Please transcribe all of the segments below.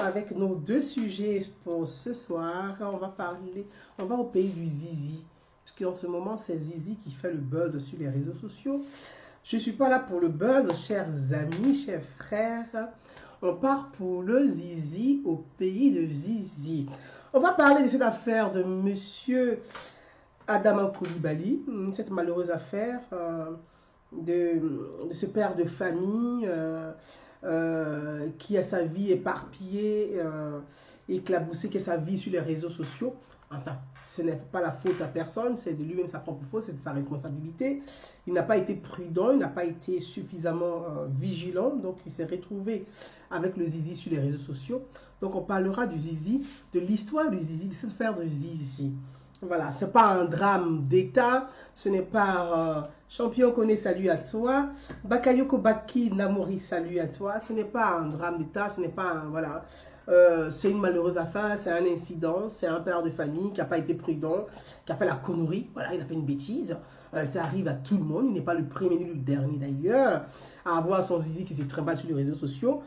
avec nos deux sujets pour ce soir. On va au pays du zizi. Parce qu'en ce moment, c'est Zizi qui fait le buzz sur les réseaux sociaux. Je ne suis pas là pour le buzz, chers amis, chers frères. On part pour le zizi au pays de Zizi. On va parler de cette affaire de monsieur Adama Coulibaly, cette malheureuse affaire de ce père de famille qui a sa vie éparpillée, éclaboussée, qui a sa vie sur les réseaux sociaux. Enfin, ce n'est pas la faute à personne, c'est de lui-même sa propre faute, c'est de sa responsabilité. Il n'a pas été prudent, il n'a pas été suffisamment vigilant, donc il s'est retrouvé avec le zizi sur les réseaux sociaux. Donc on parlera du zizi, de l'histoire du zizi, de cette affaire de zizi. Voilà, ce n'est pas un drame d'État, ce n'est pas Champion Koné, salut à toi, Bakayoko Baki Namori, salut à toi, ce n'est pas un drame d'État, ce n'est pas un, voilà, c'est une malheureuse affaire, c'est un incident, c'est un père de famille qui n'a pas été prudent, qui a fait la connerie, voilà, il a fait une bêtise, ça arrive à tout le monde, il n'est pas le premier ni le dernier d'ailleurs, à avoir son zizi qui se trimballe sur les réseaux sociaux,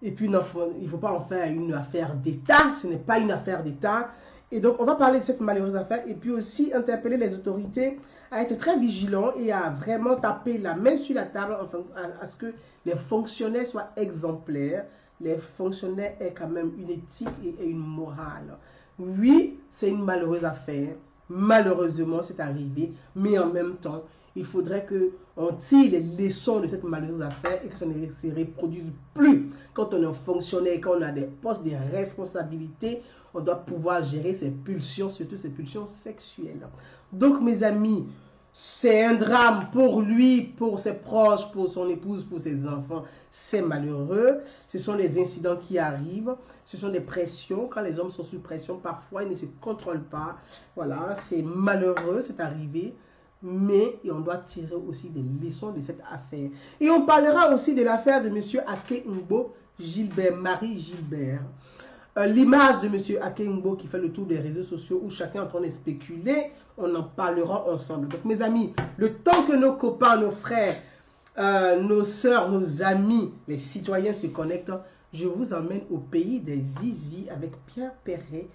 et puis il ne faut pas en faire une affaire d'État, ce n'est pas une affaire d'État. Et donc, on va parler de cette malheureuse affaire et puis aussi interpeller les autorités à être très vigilants et à vraiment taper la main sur la table enfin, à ce que les fonctionnaires soient exemplaires. Les fonctionnaires aient quand même une éthique et une morale. Oui, c'est une malheureuse affaire. Malheureusement, c'est arrivé. Mais en même temps, il faudrait qu'on tire les leçons de cette malheureuse affaire et que ça ne se reproduise plus. Quand on est fonctionnaire, quand on a des postes de responsabilité, on doit pouvoir gérer ses pulsions, surtout ses pulsions sexuelles. Donc, mes amis, c'est un drame pour lui, pour ses proches, pour son épouse, pour ses enfants. C'est malheureux. Ce sont les incidents qui arrivent. Ce sont des pressions. Quand les hommes sont sous pression, parfois, ils ne se contrôlent pas. Voilà, c'est malheureux, c'est arrivé. Mais on doit tirer aussi des leçons de cette affaire. Et on parlera aussi de l'affaire de M. Ake Ngbo Gilbert, Marie Gilbert. L'image de M. Ake Ngbo qui fait le tour des réseaux sociaux où chacun est en train de spéculer, on en parlera ensemble. Donc mes amis, le temps que nos copains, nos frères, nos sœurs, nos amis, les citoyens se connectent, je vous emmène au pays des zizi avec Pierre Perret.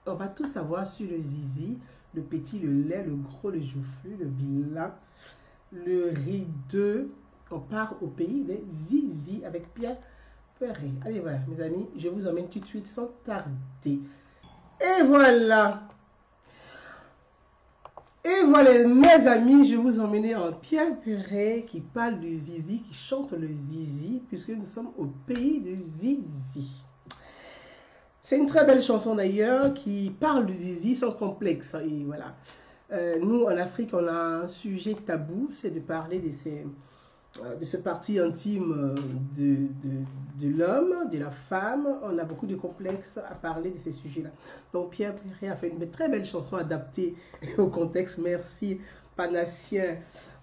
On va tout savoir sur le zizi, le petit, le lait, le gros, le joufflu, le vilain, le rideux. On part au pays des zizi avec Pierre Perret. Allez, voilà, mes amis, je vous emmène tout de suite sans tarder. Et voilà. Et voilà, mes amis, je vous emmène en Pierre Perret qui parle du zizi, qui chante le zizi, puisque nous sommes au pays du zizi. C'est une très belle chanson d'ailleurs qui parle du zizi sans complexe. Et voilà. Nous, en Afrique, on a un sujet tabou, c'est de parler de ce parti intime de l'homme, de la femme. On a beaucoup de complexes à parler de ces sujets-là. Donc Pierre Perret a fait une très belle chanson adaptée au contexte. Merci Panassien,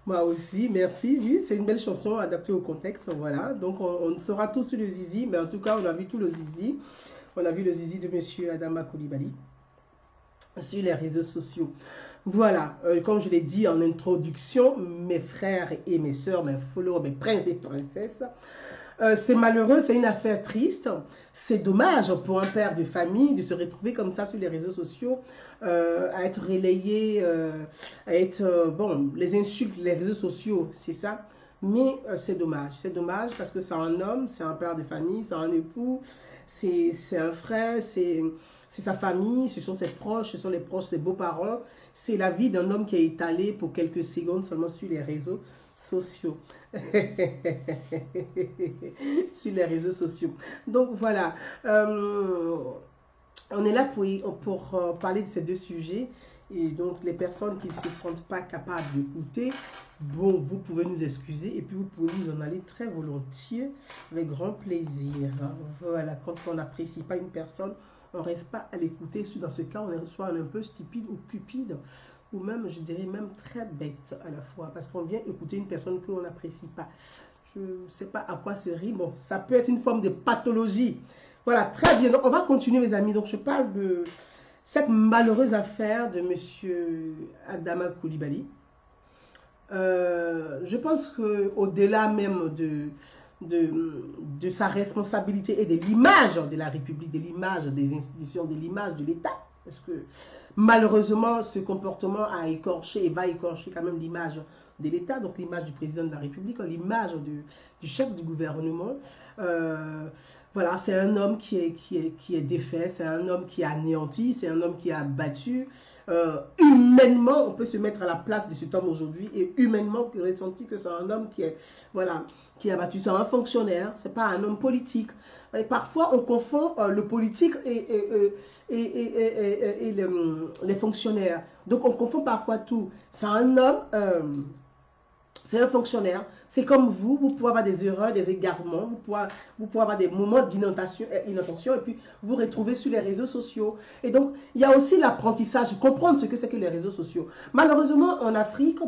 moi aussi, merci. Oui, c'est une belle chanson adaptée au contexte. Voilà, donc on saura tout sur le zizi, mais en tout cas, on a vu tout le zizi. On a vu le zizi de monsieur Adama Coulibaly sur les réseaux sociaux. Voilà, comme je l'ai dit en introduction, mes frères et mes soeurs, mes followers, mes princes et princesses, c'est malheureux, c'est une affaire triste. C'est dommage pour un père de famille de se retrouver comme ça sur les réseaux sociaux, à être relayé, à être, bon, les insultes, les réseaux sociaux, c'est ça. Mais c'est dommage parce que c'est un homme, c'est un père de famille, c'est un époux, c'est un frère, c'est sa famille, ce sont ses proches, ce sont les proches, ses beaux-parents. C'est la vie d'un homme qui est étalé pour quelques secondes seulement sur les réseaux sociaux. Sur les réseaux sociaux. Donc voilà, on est là pour parler de ces deux sujets. Et donc les personnes qui ne se sentent pas capables d'écouter, bon, vous pouvez nous excuser et puis vous pouvez nous en aller très volontiers, avec grand plaisir. Voilà, quand on n'apprécie pas une personne, on ne reste pas à l'écouter. Dans ce cas, on est soit un peu stupide ou cupide, ou même, je dirais, même très bête à la fois, parce qu'on vient écouter une personne que l'on n'apprécie pas. Je ne sais pas à quoi se rit. Bon, ça peut être une forme de pathologie. Voilà, très bien. Donc, on va continuer, mes amis. Donc, je parle de cette malheureuse affaire de monsieur Adama Coulibaly. Je pense qu'au-delà même de sa responsabilité et de l'image de la République, de l'image des institutions, de l'image de l'État. Parce que malheureusement, ce comportement a écorché et va écorcher quand même l'image de l'État, donc l'image du président de la République, l'image du chef du gouvernement. Voilà, c'est un homme qui est défait, c'est un homme qui est anéanti, c'est un homme qui est abattu. Humainement, on peut se mettre à la place de cet homme aujourd'hui et humainement, on ressenti que c'est un homme qui est, voilà, qui est abattu. C'est un fonctionnaire, c'est pas un homme politique. Et parfois, on confond le politique et les fonctionnaires. Donc, on confond parfois tout. C'est un homme... c'est un fonctionnaire. C'est comme vous pouvez avoir des erreurs, des égarements, vous pouvez avoir des moments d'inattention et puis vous retrouvez sur les réseaux sociaux. Et donc, il y a aussi l'apprentissage, comprendre ce que c'est que les réseaux sociaux. Malheureusement, en Afrique,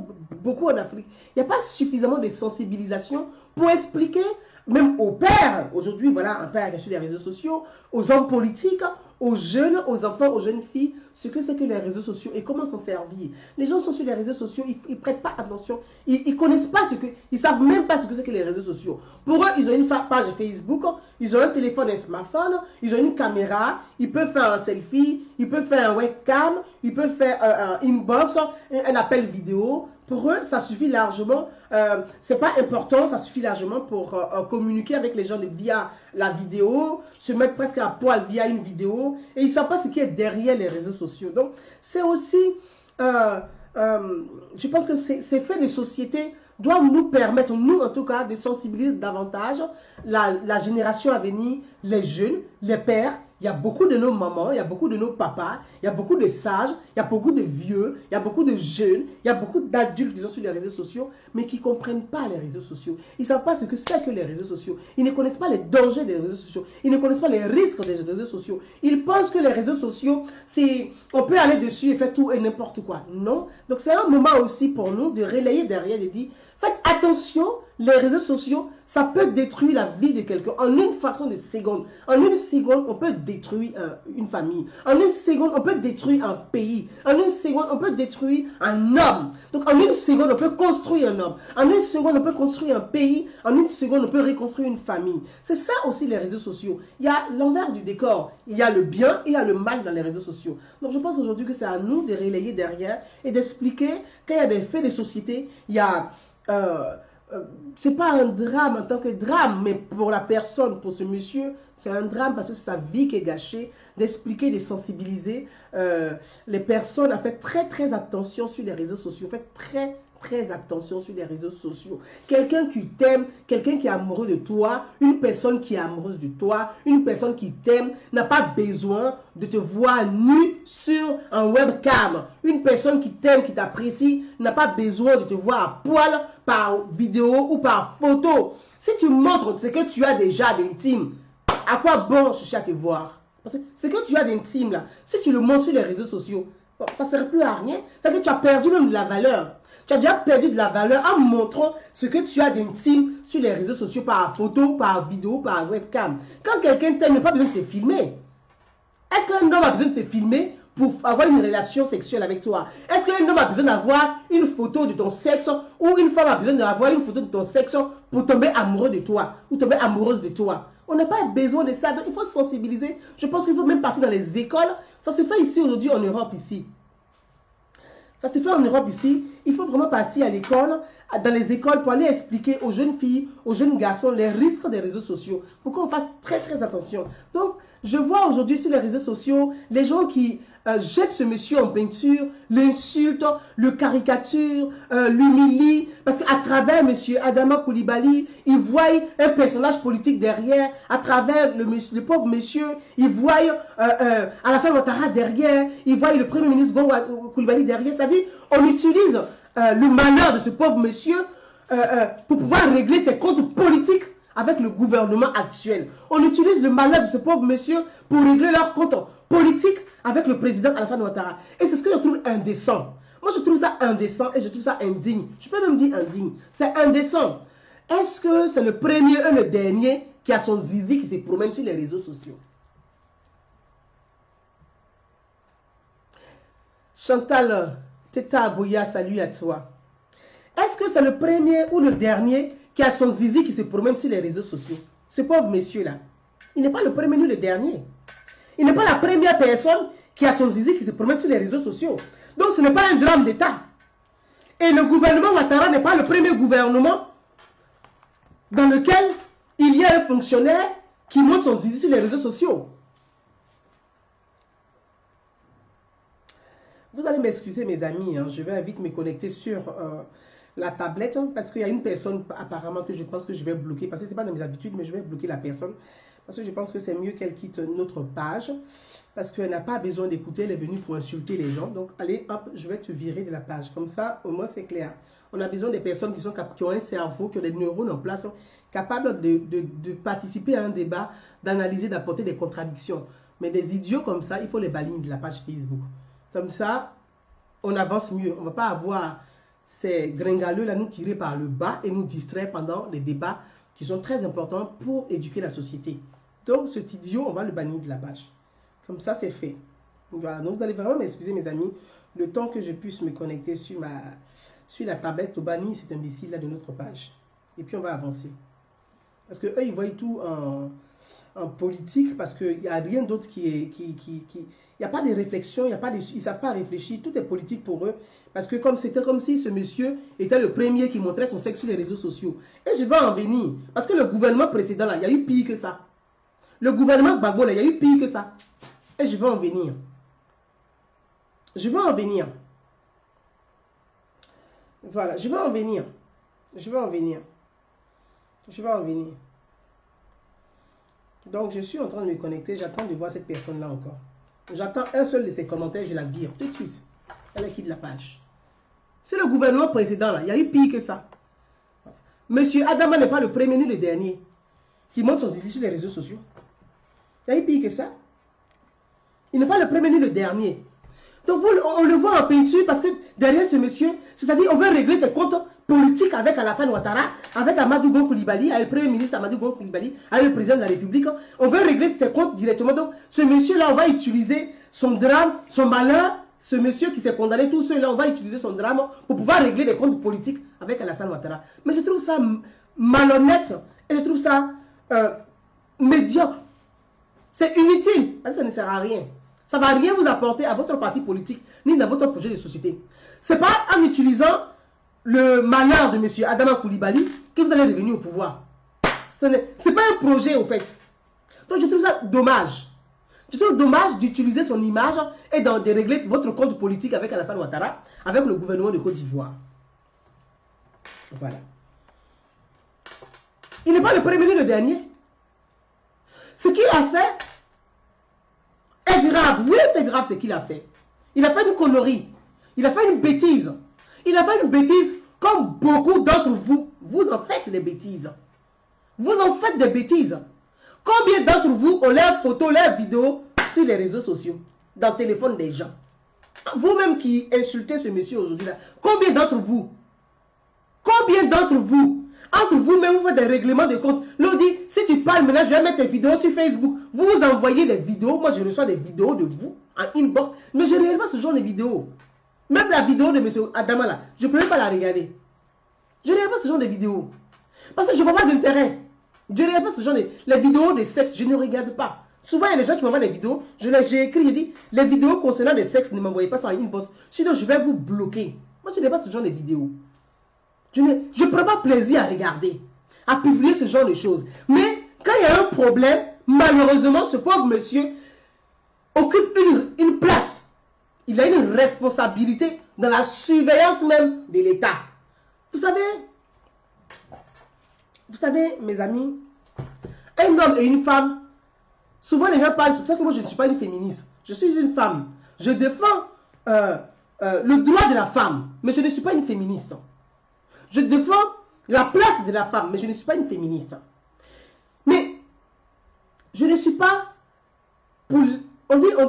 beaucoup en Afrique, il n'y a pas suffisamment de sensibilisation pour expliquer, même aux pères, aujourd'hui, voilà, un père qui est sur les réseaux sociaux, aux hommes politiques, aux jeunes, aux enfants, aux jeunes filles, ce que c'est que les réseaux sociaux et comment s'en servir. Les gens sont sur les réseaux sociaux, ils ne prêtent pas attention, ils connaissent pas ce que, ils savent même pas ce que c'est que les réseaux sociaux. Pour eux, ils ont une page Facebook, ils ont un téléphone, un smartphone, ils ont une caméra, ils peuvent faire un selfie, ils peuvent faire un webcam, ils peuvent faire un inbox, un appel vidéo. Pour eux, ça suffit largement. C'est pas important, ça suffit largement pour communiquer avec les gens via la vidéo, se mettre presque à poil via une vidéo, et ils ne savent pas ce qui est derrière les réseaux sociaux. Donc, c'est aussi, je pense que ces faits de société doivent nous permettre, nous en tout cas, de sensibiliser davantage la génération à venir, les jeunes, les pères. Il y a beaucoup de nos mamans, il y a beaucoup de nos papas, il y a beaucoup de sages, il y a beaucoup de vieux, il y a beaucoup de jeunes, il y a beaucoup d'adultes qui sont sur les réseaux sociaux, mais qui ne comprennent pas les réseaux sociaux. Ils ne savent pas ce que c'est que les réseaux sociaux. Ils ne connaissent pas les dangers des réseaux sociaux. Ils ne connaissent pas les risques des réseaux sociaux. Ils pensent que les réseaux sociaux, on peut aller dessus et faire tout et n'importe quoi. Non. Donc c'est un moment aussi pour nous de relayer derrière et de dire, faites attention, les réseaux sociaux, ça peut détruire la vie de quelqu'un en une fraction de seconde. En une seconde, on peut détruire une famille. En une seconde, on peut détruire un pays. En une seconde, on peut détruire un homme. Donc en une seconde, on peut construire un homme. En une seconde, on peut construire un pays. En une seconde, on peut reconstruire une famille. C'est ça aussi les réseaux sociaux. Il y a l'envers du décor. Il y a le bien et il y a le mal dans les réseaux sociaux. Donc je pense aujourd'hui que c'est à nous de relayer derrière et d'expliquer qu'il y a des faits de société. Il y a... c'est pas un drame en tant que drame, mais pour la personne, pour ce monsieur, c'est un drame parce que c'est sa vie qui est gâchée, d'expliquer, de sensibiliser les personnes à faire très très attention sur les réseaux sociaux. Faites très attention sur les réseaux sociaux. Quelqu'un qui t'aime, quelqu'un qui est amoureux de toi, une personne qui est amoureuse de toi, une personne qui t'aime n'a pas besoin de te voir nu sur un webcam. Une personne qui t'aime, qui t'apprécie, n'a pas besoin de te voir à poil par vidéo ou par photo. Si tu montres ce que tu as déjà d'intime, à quoi bon chercher à te voir? Parce que ce que tu as d'intime là, si tu le montres sur les réseaux sociaux, bon, ça ne sert plus à rien. C'est que tu as perdu même de la valeur. Tu as déjà perdu de la valeur en montrant ce que tu as d'intime sur les réseaux sociaux par photo, par vidéo, par webcam. Quand quelqu'un t'aime, il n'a pas besoin de te filmer. Est-ce qu'un homme a besoin de te filmer pour avoir une relation sexuelle avec toi? Est-ce qu'un homme a besoin d'avoir une photo de ton sexe ou une femme a besoin d'avoir une photo de ton sexe pour tomber amoureux de toi ou tomber amoureuse de toi? On n'a pas besoin de ça. Donc, il faut se sensibiliser. Je pense qu'il faut même partir dans les écoles. Ça se fait ici aujourd'hui en Europe ici. Ça se fait en Europe ici. Il faut vraiment partir à l'école, dans les écoles, pour aller expliquer aux jeunes filles, aux jeunes garçons, les risques des réseaux sociaux. Pour qu'on fasse très attention. Donc, je vois aujourd'hui sur les réseaux sociaux, les gens qui jettent ce monsieur en peinture, l'insultent, le caricaturent, l'humilient. Parce qu'à travers monsieur Adama Coulibaly, ils voient un personnage politique derrière. À travers le pauvre monsieur, ils voient Alassane Ouattara derrière. Ils voient le premier ministre Gonga Coulibaly derrière. C'est-à-dire, on utilise le malheur de ce pauvre monsieur pour pouvoir régler ses comptes politiques avec le gouvernement actuel. On utilise le malheur de ce pauvre monsieur pour régler leurs comptes politiques avec le président Alassane Ouattara. Et c'est ce que je trouve indécent. Moi, je trouve ça indécent et je trouve ça indigne. Je peux même dire indigne. C'est indécent. Est-ce que c'est le premier et le dernier qui a son zizi qui se promène sur les réseaux sociaux? Chantal Teta Aboya, salut à toi. Est-ce que c'est le premier ou le dernier qui a son zizi qui se promène sur les réseaux sociaux. Ce pauvre monsieur-là, il n'est pas le premier ni le dernier. Il n'est pas la première personne qui a son zizi qui se promène sur les réseaux sociaux. Donc ce n'est pas un drame d'État. Et le gouvernement Ouattara n'est pas le premier gouvernement dans lequel il y a un fonctionnaire qui monte son zizi sur les réseaux sociaux. Vous allez m'excuser mes amis, hein, je vais vite me connecter sur la tablette hein, parce qu'il y a une personne apparemment que je pense que je vais bloquer, parce que ce n'est pas dans mes habitudes, mais je vais bloquer la personne parce que je pense que c'est mieux qu'elle quitte notre page parce qu'elle n'a pas besoin d'écouter, elle est venue pour insulter les gens. Donc allez hop, je vais te virer de la page, comme ça au moins c'est clair. On a besoin des personnes qui ont un cerveau, qui ont des neurones en place, capables de participer à un débat, d'analyser, d'apporter des contradictions. Mais des idiots comme ça, il faut les balayer de la page Facebook. Comme ça, on avance mieux. On ne va pas avoir ces gringaleux-là nous tirer par le bas et nous distraire pendant les débats qui sont très importants pour éduquer la société. Donc, cet idiot, on va le bannir de la page. Comme ça, c'est fait. Voilà. Donc, vous allez vraiment m'excuser, mes amis, le temps que je puisse me connecter sur la tablette au bannir cet imbécile-là de notre page. Et puis, on va avancer. Parce qu'eux, ils voient tout en politique, parce qu'il n'y a rien d'autre qui est... Il n'y a pas de réflexion, ils ne savent pas réfléchir, tout est politique pour eux. Parce que c'était comme si ce monsieur était le premier qui montrait son sexe sur les réseaux sociaux. Et je vais en venir. Parce que le gouvernement précédent, là, il y a eu pire que ça. Le gouvernement Gbagbo, là, il y a eu pire que ça. Et je vais en venir. Je vais en venir. Voilà, je vais en venir. Je vais en venir. Je vais en venir. Donc, je suis en train de me connecter. J'attends de voir cette personne-là encore. J'attends un seul de ses commentaires, je la vire tout de suite. Elle quitte la page. C'est le gouvernement précédent, là. Il y a eu pire que ça. Monsieur Adama n'est pas le premier ni le dernier qui monte son zizi sur les réseaux sociaux. Il y a eu pire que ça. Il n'est pas le premier ni le dernier. Donc, on le voit en peinture parce que derrière ce monsieur, c'est-à-dire on veut régler ses comptes politiques avec Alassane Ouattara, avec Amadou Gon Coulibaly, avec le premier ministre Amadou Gon Coulibaly, avec le président de la République. On veut régler ses comptes directement. Donc, ce monsieur-là, on va utiliser son drame, son malheur. Ce monsieur qui s'est condamné, tout cela, on va utiliser son drame pour pouvoir régler des comptes politiques avec Alassane Ouattara. Mais je trouve ça malhonnête et je trouve ça médiocre. C'est inutile, parce que ça ne sert à rien. Ça ne va rien vous apporter à votre parti politique, ni dans votre projet de société. Ce n'est pas en utilisant le malheur de M. Adama Coulibaly que vous allez revenir au pouvoir. Ce n'est pas un projet, au fait. Donc, je trouve ça dommage. Je trouve dommage d'utiliser son image et de régler votre compte politique avec Alassane Ouattara, avec le gouvernement de Côte d'Ivoire. Voilà. Il n'est pas le premier ni le dernier. Ce qu'il a fait est grave. Oui, c'est grave ce qu'il a fait. Il a fait une connerie. Il a fait une bêtise. Il a fait une bêtise comme beaucoup d'entre vous. Vous en faites des bêtises. Vous en faites des bêtises. Combien d'entre vous ont leurs photos, leurs vidéos sur les réseaux sociaux, dans le téléphone des gens? Vous-même qui insultez ce monsieur aujourd'hui, combien d'entre vous, entre vous-même, vous faites des règlements de compte. L'on dit, si tu parles maintenant, je vais mettre tes vidéos sur Facebook. Vous vous envoyez des vidéos. Moi, je reçois des vidéos de vous en inbox. Mais je ne regarde pas ce genre de vidéos. Même la vidéo de M. Adama, là, je ne peux même pas la regarder. Je ne regarde pas ce genre de vidéos. Parce que je ne vois pas d'intérêt. Je ne regarde pas ce genre de... Les vidéos de sexe, je ne regarde pas. Souvent, il y a des gens qui m'envoient des vidéos. J'ai écrit, j'ai dit, les vidéos concernant les sexes, ne m'envoyez pas ça en inbox. Sinon, je vais vous bloquer. Moi, je n'ai pas ce genre de vidéos. Je ne prends pas plaisir à regarder, à publier ce genre de choses. Mais quand il y a un problème, malheureusement, ce pauvre monsieur occupe une place. Il a une responsabilité dans la surveillance même de l'État. Vous savez, mes amis, un homme et une femme, souvent les gens parlent, c'est pour ça que moi je ne suis pas une féministe. Je suis une femme. Je défends le droit de la femme, mais je ne suis pas une féministe. Je défends la place de la femme, mais je ne suis pas une féministe. Mais je ne suis pas pour...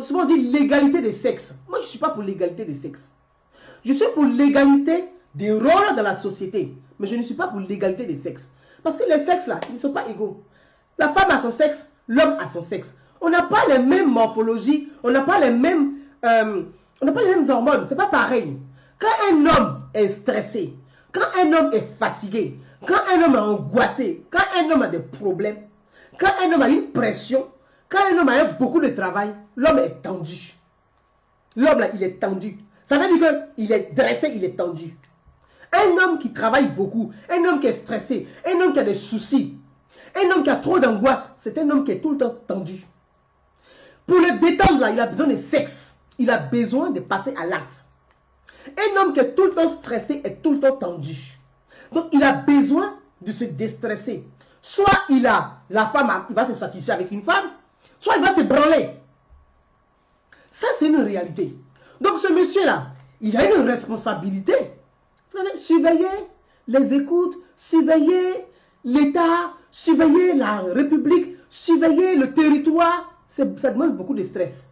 Souvent on dit l'égalité des sexes. Moi, je ne suis pas pour l'égalité des sexes. Je suis pour l'égalité des rôles dans la société. Mais je ne suis pas pour l'égalité des sexes. Parce que les sexes, là, ils ne sont pas égaux. La femme a son sexe, l'homme a son sexe. On n'a pas les mêmes morphologies, on n'a pas les mêmes hormones. Ce n'est pas pareil. Quand un homme est stressé, quand un homme est fatigué, Quand un homme est angoissé, quand un homme a des problèmes, quand un homme a une pression, quand un homme a beaucoup de travail, l'homme est tendu. L'homme là, il est tendu. Ça veut dire qu'il est dressé, il est tendu. Un homme qui travaille beaucoup, un homme qui est stressé, un homme qui a des soucis, un homme qui a trop d'angoisse, c'est un homme qui est tout le temps tendu. Pour le détendre là, il a besoin de sexe. Il a besoin de passer à l'acte. Un homme qui est tout le temps stressé est tout le temps tendu. Donc, il a besoin de se déstresser. Soit la femme, il va se satisfaire avec une femme, soit il va se branler. Ça, c'est une réalité. Donc, ce monsieur-là, il a une responsabilité. Vous savez, surveiller les écoutes, surveiller l'État, surveiller la République, surveiller le territoire. Ça demande beaucoup de stress.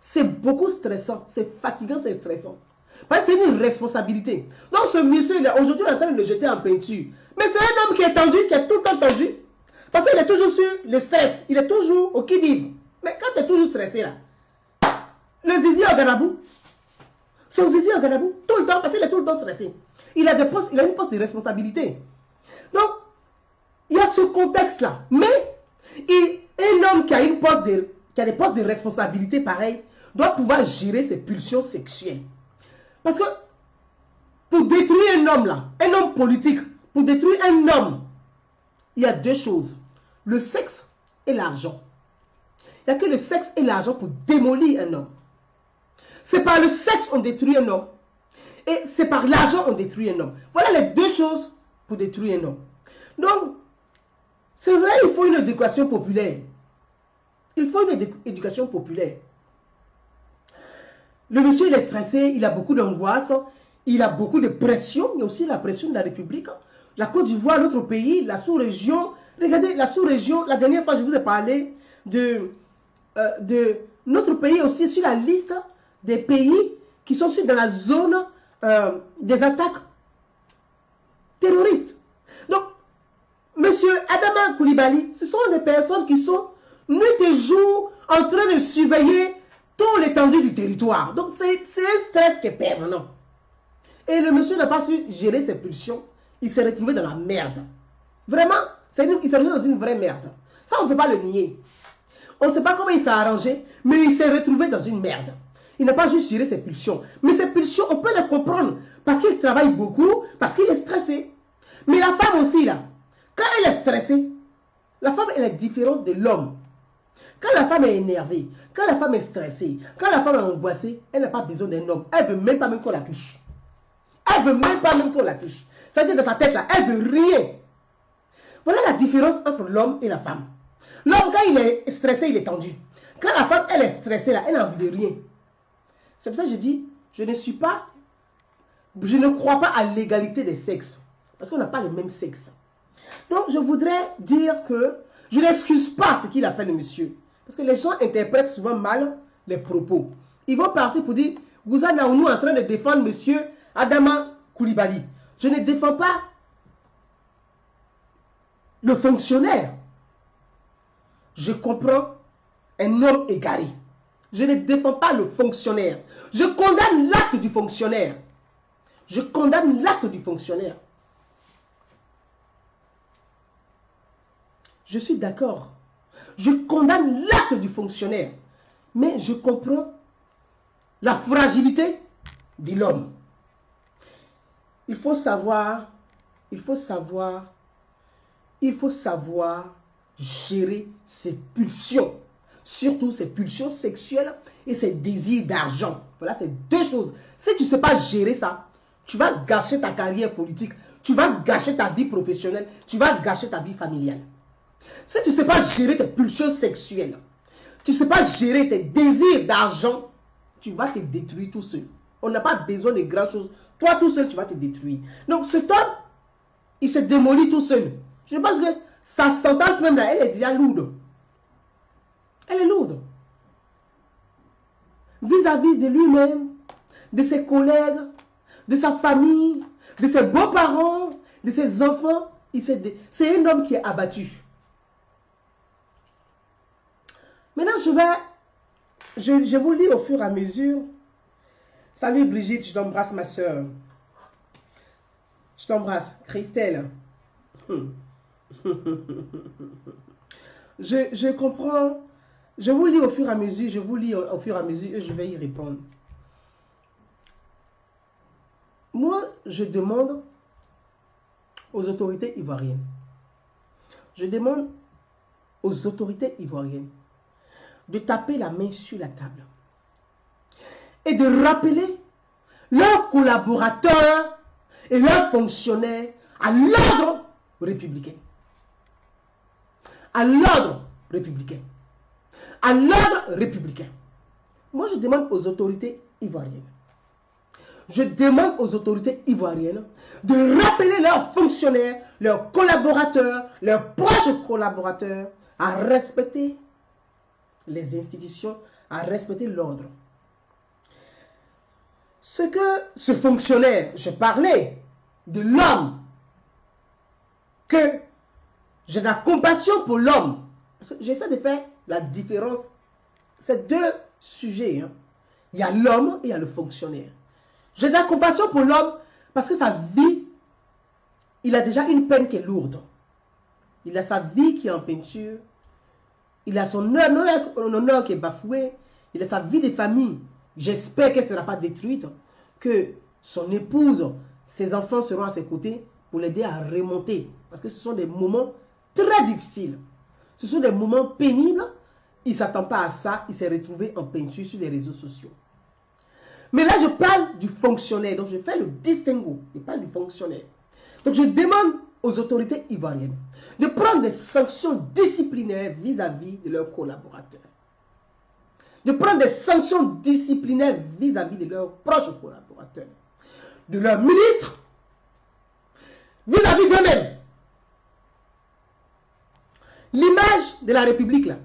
C'est beaucoup stressant, c'est fatigant, c'est stressant. Parce que c'est une responsabilité. Donc ce monsieur, aujourd'hui, on est en train de le jeter en peinture. Mais c'est un homme qui est tendu, qui est tout le temps tendu. Parce qu'il est toujours sur le stress. Il est toujours au qui-vive. Mais quand tu es toujours stressé là, le zizi au garabou, son zizi au garabou, tout le temps, parce qu'il est tout le temps stressé. Il a une poste de responsabilité. Donc, il y a ce contexte-là. Mais, un homme qui a des postes de responsabilité pareil, doit pouvoir gérer ses pulsions sexuelles. Parce que, pour détruire un homme là, un homme politique, pour détruire un homme, il y a deux choses. Le sexe et l'argent. Il n'y a que le sexe et l'argent pour démolir un homme. C'est par le sexe qu'on détruit un homme. Et c'est par l'argent qu'on détruit un homme. Voilà les deux choses pour détruire un homme. Donc, c'est vrai, il faut une éducation populaire. Il faut une éducation populaire. Le monsieur, il est stressé, il a beaucoup d'angoisse, il a beaucoup de pression. Il y a aussi la pression de la République. La Côte d'Ivoire, l'autre pays, la sous-région. Regardez, la sous-région, la dernière fois, je vous ai parlé de notre pays aussi sur la liste des pays qui sont dans la zone des attaques terroristes. Donc, monsieur Adama Koulibaly, ce sont des personnes qui sont nuit et jour en train de surveiller tout l'étendue du territoire. Donc, c'est un stress qui est permanent. Et le monsieur n'a pas su gérer ses pulsions. Il s'est retrouvé dans la merde. Vraiment, il s'est retrouvé dans une vraie merde. Ça, on ne peut pas le nier. On ne sait pas comment il s'est arrangé, mais il s'est retrouvé dans une merde. Il n'a pas juste géré ses pulsions. Mais ses pulsions, on peut les comprendre. Parce qu'il travaille beaucoup, parce qu'il est stressé. Mais la femme aussi, là, quand elle est stressée, la femme, elle est différente de l'homme. Quand la femme est énervée, quand la femme est stressée, quand la femme est angoissée, elle n'a pas besoin d'un homme. Elle ne veut même pas même qu'on la touche. Elle ne veut même pas même qu'on la touche. C'est-à-dire dans sa tête, là, elle ne veut rien. Voilà la différence entre l'homme et la femme. L'homme, quand il est stressé, il est tendu. Quand la femme, elle est stressée, là, elle n'a envie de rien. C'est pour ça que je dis, je ne crois pas à l'égalité des sexes. Parce qu'on n'a pas le même sexe. Donc, je voudrais dire que je n'excuse pas ce qu'il a fait le monsieur. Parce que les gens interprètent souvent mal les propos. Ils vont partir pour dire, vous êtes nous en train de défendre monsieur Adama Koulibaly. Je ne défends pas le fonctionnaire. Je comprends un homme égaré. Je ne défends pas le fonctionnaire. Je condamne l'acte du fonctionnaire. Je condamne l'acte du fonctionnaire. Je suis d'accord. Je condamne l'acte du fonctionnaire. Mais je comprends la fragilité de l'homme. Il faut savoir gérer ses pulsions. Surtout ses pulsions sexuelles et ses désirs d'argent. Voilà, c'est deux choses. Si tu ne sais pas gérer ça, tu vas gâcher ta carrière politique, tu vas gâcher ta vie professionnelle, tu vas gâcher ta vie familiale. Si tu ne sais pas gérer tes pulsions sexuelles, tu ne sais pas gérer tes désirs d'argent, tu vas te détruire tout seul. On n'a pas besoin de grand chose. Toi, tout seul, tu vas te détruire. Donc, cet homme, il se démolit tout seul. Je pense que sa sentence même là, elle est déjà lourde. Elle est lourde. Vis-à-vis de lui-même, de ses collègues, de sa famille, de ses beaux-parents, de ses enfants. C'est un homme qui est abattu. Maintenant, je vous lis au fur et à mesure. Salut Brigitte, je t'embrasse ma soeur. Je t'embrasse. Christelle. Je comprends. Je vous lis au fur et à mesure, je vous lis au fur et à mesure et je vais y répondre. Moi, je demande aux autorités ivoiriennes. Je demande aux autorités ivoiriennes de taper la main sur la table et de rappeler leurs collaborateurs et leurs fonctionnaires à l'ordre républicain. À l'ordre républicain. À l'ordre républicain. Moi, je demande aux autorités ivoiriennes. Je demande aux autorités ivoiriennes de rappeler leurs fonctionnaires, leurs collaborateurs, leurs proches collaborateurs à respecter les institutions, à respecter l'ordre. Ce que ce fonctionnaire, je parlais de l'homme, que j'ai de la compassion pour l'homme. J'essaie de faire la différence. C'est deux sujets. Hein. Il y a l'homme et il y a le fonctionnaire. J'ai de la compassion pour l'homme parce que sa vie, il a déjà une peine qui est lourde. Il a sa vie qui est en peinture. Il a son honneur qui est bafoué. Il a sa vie de famille. J'espère qu'elle ne sera pas détruite. Que son épouse, ses enfants seront à ses côtés pour l'aider à remonter. Parce que ce sont des moments très difficiles. Ce sont des moments pénibles. Il ne s'attend pas à ça. Il s'est retrouvé en peinture sur les réseaux sociaux. Mais là, je parle du fonctionnaire. Donc, je fais le distinguo. Je parle du fonctionnaire. Donc, je demande aux autorités ivoiriennes de prendre des sanctions disciplinaires vis-à-vis de leurs collaborateurs. De prendre des sanctions disciplinaires vis-à-vis de leurs proches collaborateurs. De leurs ministres, vis-à-vis d'eux-mêmes. L'image de la République, là,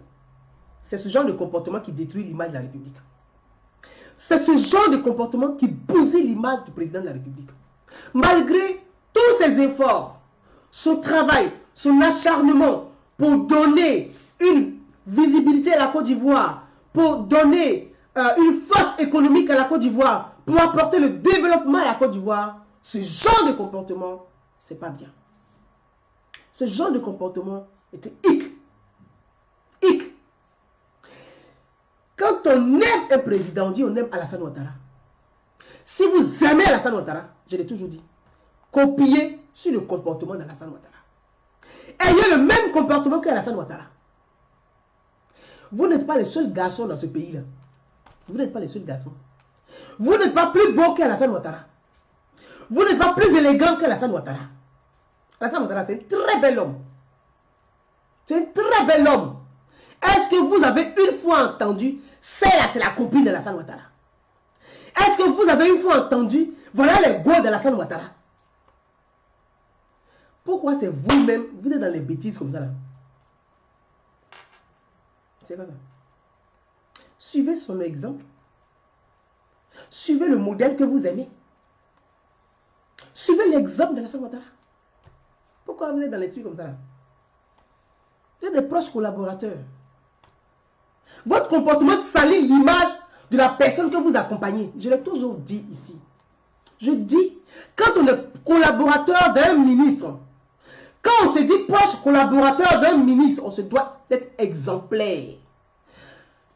c'est ce genre de comportement qui détruit l'image de la République. C'est ce genre de comportement qui bousille l'image du président de la République. Malgré tous ses efforts, son travail, son acharnement pour donner une visibilité à la Côte d'Ivoire, pour donner une force économique à la Côte d'Ivoire, pour apporter le développement à la Côte d'Ivoire, ce genre de comportement, c'est pas bien. Ce genre de comportement était hic. Hic. Quand on aime un président, on dit on aime Alassane Ouattara. Si vous aimez Alassane Ouattara, je l'ai toujours dit, copiez sur le comportement d'Alassane Ouattara. Ayez le même comportement qu'Alassane Ouattara. Vous n'êtes pas le seul garçon dans ce pays-là. Vous n'êtes pas le seul garçon. Vous n'êtes pas plus beau qu'Alassane Ouattara. Vous n'êtes pas plus élégant qu'Alassane Ouattara. Alassane Ouattara, c'est un très bel homme. C'est un très bel homme. Est-ce que vous avez une fois entendu, celle-là, c'est la copine d'Alassane Ouattara? Est-ce que vous avez une fois entendu, voilà les go d'Alassane Ouattara? Pourquoi c'est vous-même, vous êtes dans les bêtises comme ça là? C'est quoi ça? Suivez son exemple. Suivez le modèle que vous aimez. Suivez l'exemple d'Alassane Ouattara. Pourquoi vous êtes dans les trucs comme ça là? Vous êtes des proches collaborateurs. Votre comportement salit l'image de la personne que vous accompagnez. Je l'ai toujours dit ici. Je dis, quand on est collaborateur d'un ministre, quand on se dit proche collaborateur d'un ministre, on se doit d'être exemplaire.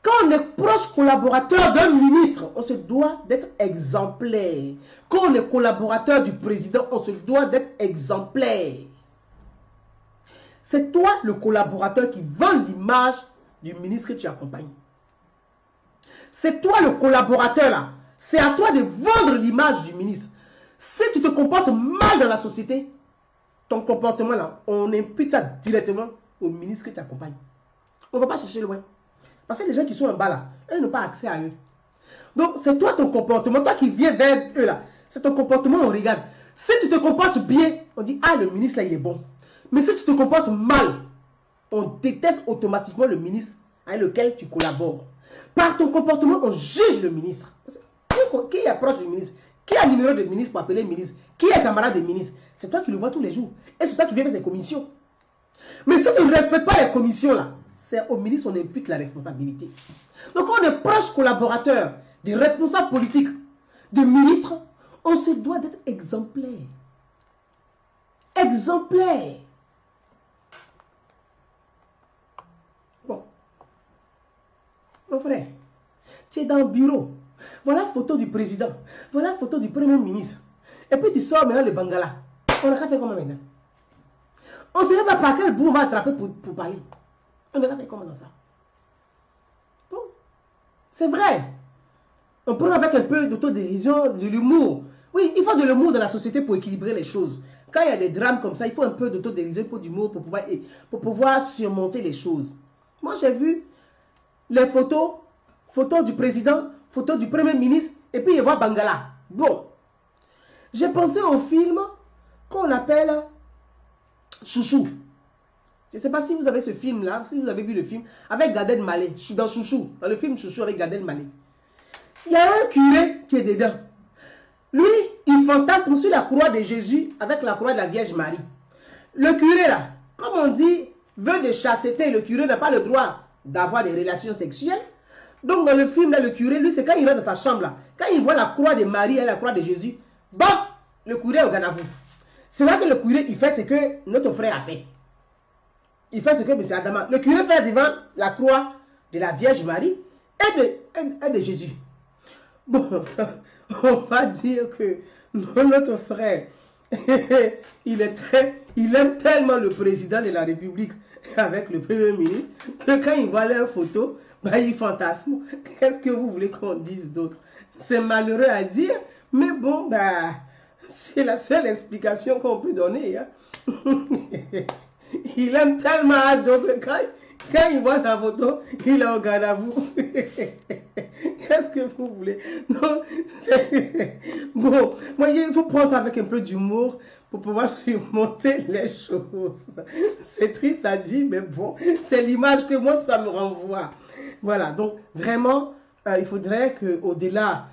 Quand on est proche collaborateur d'un ministre, on se doit d'être exemplaire. Quand on est collaborateur du président, on se doit d'être exemplaire. C'est toi le collaborateur qui vend l'image du ministre que tu accompagnes. C'est toi le collaborateur là. C'est à toi de vendre l'image du ministre. Si tu te comportes mal dans la société, ton comportement là, on impute ça directement au ministre que tu accompagnes. On ne va pas chercher loin. Parce que les gens qui sont en bas là, eux n'ont pas accès à eux. Donc c'est toi ton comportement, toi qui viens vers eux là, c'est ton comportement, on regarde. Si tu te comportes bien, on dit ah le ministre là il est bon. Mais si tu te comportes mal, on déteste automatiquement le ministre avec lequel tu collabores. Par ton comportement, on juge le ministre. Qui est proche du ministre? Qui a le numéro de ministre pour appeler le ministre? Qui est camarade du ministre? C'est toi qui le vois tous les jours. Et c'est toi qui viens faire ses commissions. Mais si tu ne respectes pas les commissions là, c'est au ministre qu'on impute la responsabilité. Donc quand on est proche collaborateur des responsables politiques, des ministres, on se doit d'être exemplaire. Exemplaire. mon frère. Tu es dans le bureau. Voilà la photo du président. Voilà la photo du premier ministre. Et puis tu sors maintenant le Bangala. On a qu'à faire comment maintenant? On ne sait pas par quel bout on va attraper pour parler. On a qu'à faire comment dans ça? Bon. C'est vrai. On prend avec un peu d'autodérision, de l'humour. Oui, il faut de l'humour dans la société pour équilibrer les choses. Quand il y a des drames comme ça, il faut un peu d'autodérision, un peu d'humour pour pouvoir surmonter les choses. Moi, j'ai vu les photos du président, photos du premier ministre, et puis il voit Bangala. Bon, j'ai pensé au film qu'on appelle Chouchou. Je ne sais pas si vous avez ce film-là, si vous avez vu le film, avec Gad Elmaleh, dans Chouchou, dans le film Chouchou avec Gad Elmaleh. Il y a un curé qui est dedans. Lui, il fantasme sur la croix de Jésus avec la croix de la Vierge Marie. Le curé là, comme on dit, veut de chasteté, le curé n'a pas le droit d'avoir des relations sexuelles. Donc dans le film là, le curé, lui, c'est quand il rentre dans sa chambre là, quand il voit la croix de Marie et la croix de Jésus, bon, le curé est au Ganavou. C'est là que le curé, il fait ce que notre frère a fait. Il fait ce que M. Adama. Le curé fait devant la croix de la Vierge Marie et de Jésus. Bon, on va dire que notre frère, il aime tellement le président de la République avec le premier ministre que quand il voit leurs photos, bah, il fantasme. Qu'est-ce que vous voulez qu'on dise d'autre? C'est malheureux à dire, mais bon, bah, c'est la seule explication qu'on peut donner. Hein. Il aime tellement donc quand il voit sa photo, il est au garde à vous. Qu'est-ce que vous voulez? Donc, bon, voyez, il faut prendre avec un peu d'humour pour pouvoir surmonter les choses. C'est triste à dire, mais bon, c'est l'image que moi, ça me renvoie. Voilà, donc vraiment, il faudrait qu'au-delà...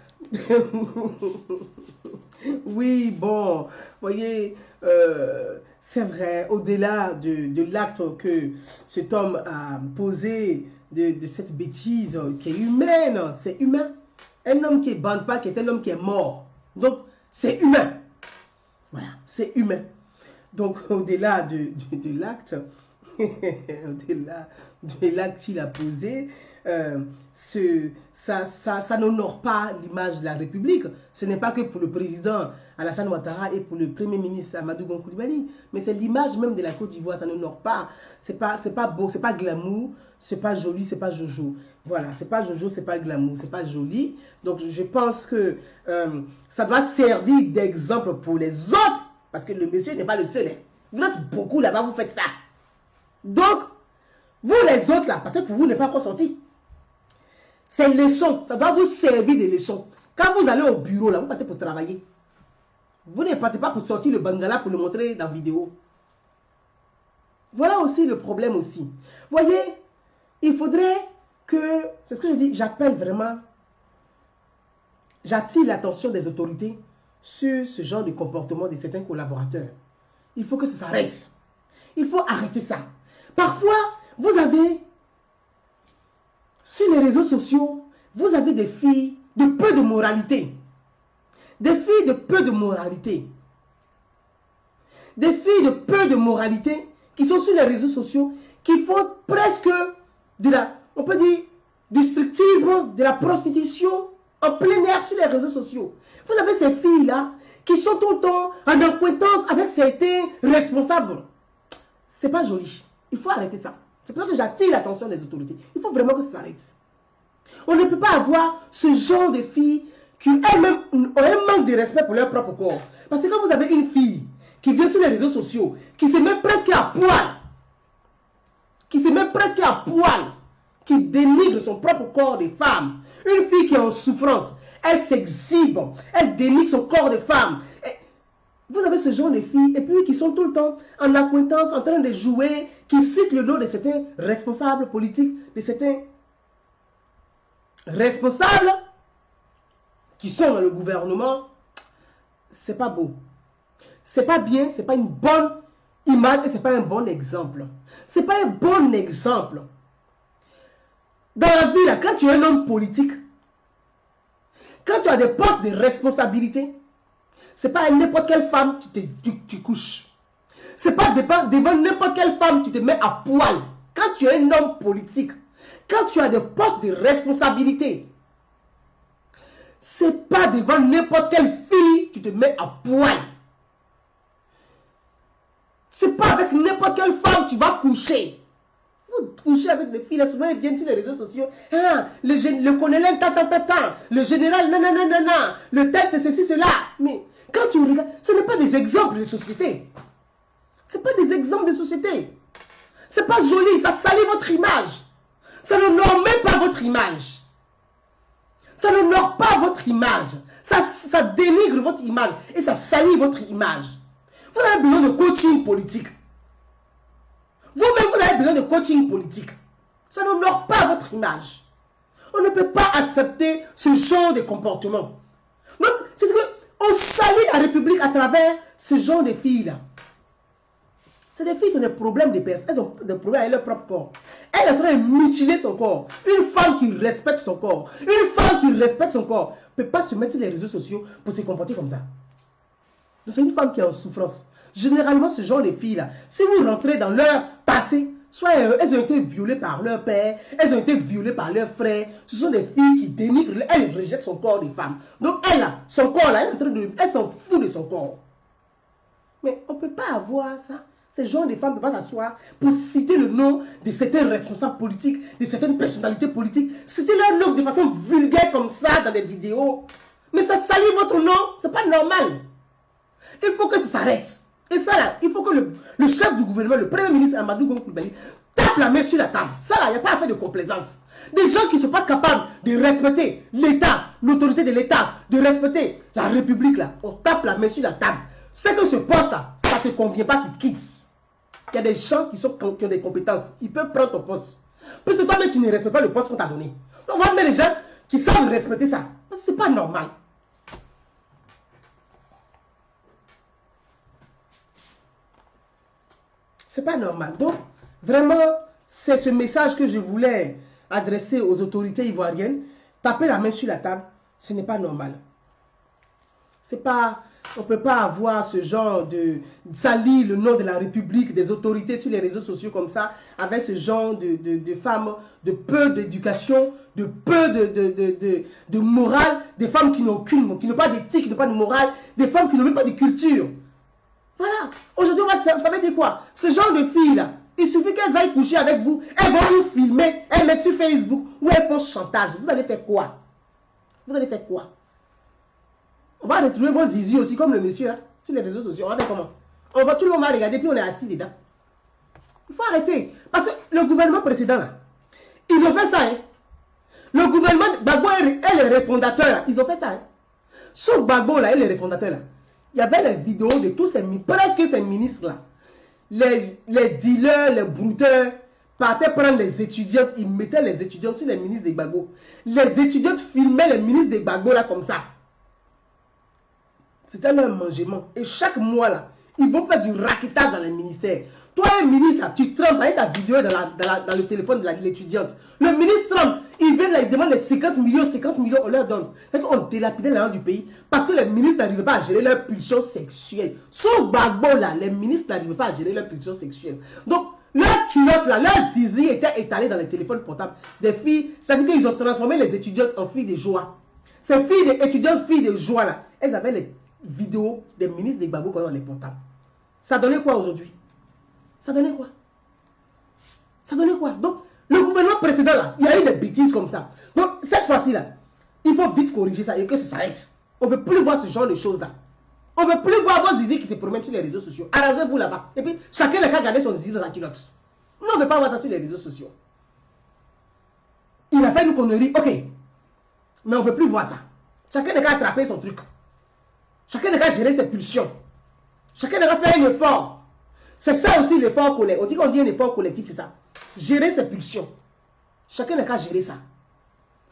Oui, bon, voyez, c'est vrai, au-delà de l'acte que cet homme a posé, de cette bêtise qui est humaine, c'est humain. Un homme qui ne bande pas, qui est un homme qui est mort. Donc, c'est humain. Voilà, c'est humain. Donc, au-delà de l'acte, au-delà de l'acte qu'il a posé, ça n'honore pas l'image de la République. Ce n'est pas que pour le président Alassane Ouattara et pour le premier ministre Amadou Gon Coulibaly, mais c'est l'image même de la Côte d'Ivoire. Ça n'honore pas. C'est pas beau, c'est pas glamour, c'est pas joli, c'est pas jojo. Voilà, c'est pas jojo, c'est pas glamour, c'est pas joli. Donc je pense que ça doit servir d'exemple pour les autres, parce que le monsieur n'est pas le seul. Hein. Vous êtes beaucoup là-bas, vous faites ça. Donc, vous les autres là, parce que pour vous n'est pas encore sorti. C'est une leçon, ça doit vous servir de leçon. Quand vous allez au bureau là, vous partez pour travailler. Vous ne partez pas pour sortir le Bangala pour le montrer dans la vidéo. Voilà aussi le problème aussi. Voyez, il faudrait que, c'est ce que je dis, j'appelle vraiment, j'attire l'attention des autorités sur ce genre de comportement de certains collaborateurs. Il faut que ça s'arrête. Il faut arrêter ça. Parfois, vous avez, sur les réseaux sociaux, vous avez des filles de peu de moralité. Des filles de peu de moralité. Des filles de peu de moralité qui sont sur les réseaux sociaux, qui font presque on peut dire, du strictisme, de la prostitution en plein air sur les réseaux sociaux. Vous avez ces filles-là qui sont tout le temps en acquaintance avec certains responsables. C'est pas joli. Il faut arrêter ça. C'est pour ça que j'attire l'attention des autorités. Il faut vraiment que ça s'arrête. On ne peut pas avoir ce genre de filles qui elles-mêmes ont un manque de respect pour leur propre corps. Parce que quand vous avez une fille qui vient sur les réseaux sociaux, qui se met presque à poil, qui dénigre son propre corps de femme, une fille qui est en souffrance, elle s'exhibe, elle dénigre son corps de femme. Vous avez ce genre de filles, et puis qui sont tout le temps en acquaintance, en train de jouer, qui citent le nom de certains responsables politiques, de certains responsables qui sont dans le gouvernement. C'est pas beau. C'est pas bien, c'est pas une bonne image et c'est pas un bon exemple. C'est pas un bon exemple. Dans la vie, là, quand tu es un homme politique, quand tu as des postes de responsabilité, c'est pas à n'importe quelle femme tu couches. C'est pas devant n'importe quelle femme tu te mets à poil. Quand tu es un homme politique, Quand tu as des postes de responsabilité, c'est pas devant n'importe quelle fille tu te mets à poil. C'est pas avec n'importe quelle femme tu vas coucher. Vous couchez avec des filles, là, souvent ils viennent sur les réseaux sociaux. Ah, le colonel, le général, nanana, le tête, ceci, cela. Mais quand tu regardes, ce n'est pas des exemples de société. Ce n'est pas des exemples de société. C'est pas joli, ça salit votre image. Ça n'honore même pas votre image. Ça n'honore pas votre image. Ça dénigre votre image et ça salit votre image. Vous avez besoin de coaching politique. Vous-même, vous avez besoin de coaching politique. Ça n'honore pas votre image. On ne peut pas accepter ce genre de comportement. Donc, c'est qu'on salue la République à travers ce genre de filles-là. C'est des filles qui ont des problèmes de personnes. Elles ont des problèmes avec leur propre corps. Elles sont en train de mutiler son corps. Une femme qui respecte son corps, une femme qui respecte son corps, ne peut pas se mettre sur les réseaux sociaux pour se comporter comme ça. C'est une femme qui est en souffrance. Généralement, ce genre de filles-là, si vous rentrez dans leur passé, soit elles ont été violées par leur père, elles ont été violées par leur frère, ce sont des filles qui dénigrent, elles rejettent son corps de femme. Donc elle, là, son corps, là, elle s'en fout de son corps. Mais on ne peut pas avoir ça. Ces gens de femmes ne peuvent pas s'asseoir pour citer le nom de certains responsables politiques, de certaines personnalités politiques, citer leur nom de façon vulgaire comme ça dans des vidéos. Mais ça salit votre nom, c'est pas normal. Il faut que ça s'arrête. Et ça là, il faut que le chef du gouvernement, le premier ministre Amadou Gon Coulibaly, tape la main sur la table. Ça là, il n'y a pas à faire de complaisance. Des gens qui ne sont pas capables de respecter l'État, l'autorité de l'État, de respecter la République là, on tape la main sur la table. C'est que ce poste là, ça ne te convient pas, tu quittes. Il y a des gens qui ont des compétences. Ils peuvent prendre ton poste. Parce que toi-même, tu ne respectes pas le poste qu'on t'a donné. Donc, on va mettre les gens qui savent respecter ça. Parce que ce n'est pas normal. C'est pas normal. Donc, vraiment, c'est ce message que je voulais adresser aux autorités ivoiriennes. Taper la main sur la table, ce n'est pas normal. C'est pas... On ne peut pas avoir ce genre de salir le nom de la République, des autorités sur les réseaux sociaux comme ça, avec ce genre de femmes, de peu d'éducation, de peu de morale, des femmes qui n'ont pas d'éthique, qui n'ont pas de morale, des femmes qui n'ont même pas de culture. Voilà. Aujourd'hui, ça veut dire quoi? Ce genre de filles-là, il suffit qu'elles aillent coucher avec vous, elles vont vous filmer, elles mettent sur Facebook, ou elles font chantage. Vous allez faire quoi? Vous allez faire quoi? On va retrouver vos zizi aussi, comme le monsieur, là, sur les réseaux sociaux. On va faire comment? Tout le monde va regarder, puis on est assis dedans. Il faut arrêter. Parce que le gouvernement précédent, là, ils ont fait ça. Hein. Le gouvernement, Gbagbo et les refondateurs, là, ils ont fait ça. Hein. Sur Gbagbo, là, et les refondateurs, là, il y avait les vidéos de tous presque ces ministres-là. Les dealers, les brouteurs, partaient prendre les étudiantes, ils mettaient les étudiantes sur les ministres de Gbagbo. Les étudiantes filmaient les ministres de Gbagbo, là, comme ça. C'était leur mangement. Et chaque mois, là, ils vont faire du raquetage dans les ministères. Toi, un ministre, là, tu trembles avec ta vidéo dans le téléphone de l'étudiante. Le ministre tremble. Il vient là, il demande les 50 millions, on leur donne. C'est qu'on délapidait l'argent du pays parce que les ministres n'arrivaient pas à gérer leur pulsion sexuelle. Sauf Gbagbo, là, les ministres n'arrivaient pas à gérer leur pulsion sexuelle. Donc, leur culotte, là, leur zizi était étalée dans les téléphones portables des filles. C'est-à-dire qu'ils ont transformé les étudiantes en filles de joie. Ces filles, étudiantes filles de joie, là, elles avaient les vidéos des ministres des Gbagbo dans les portables. Ça donnait quoi aujourd'hui? Ça donnait quoi? Ça donnait quoi? Donc, le gouvernement précédent, là, il y a eu des bêtises comme ça. Donc, cette fois-ci, là, il faut vite corriger ça et que ça s'arrête. On ne veut plus voir ce genre de choses-là. On ne veut plus voir vos zizi qui se promènent sur les réseaux sociaux. Arrangez-vous là-bas. Et puis, chacun n'a qu'à garder son zizi dans sa culotte. Nous, on ne veut pas voir ça sur les réseaux sociaux. Il a fait une connerie, ok. Mais on ne veut plus voir ça. Chacun n'a qu'à attraper son truc. Chacun n'a qu'à gérer ses pulsions. Chacun n'a qu'à faire un effort. C'est ça aussi l'effort collectif. On dit qu'on dit un effort collectif, c'est ça. Gérer ses pulsions. Chacun n'a qu'à gérer ça.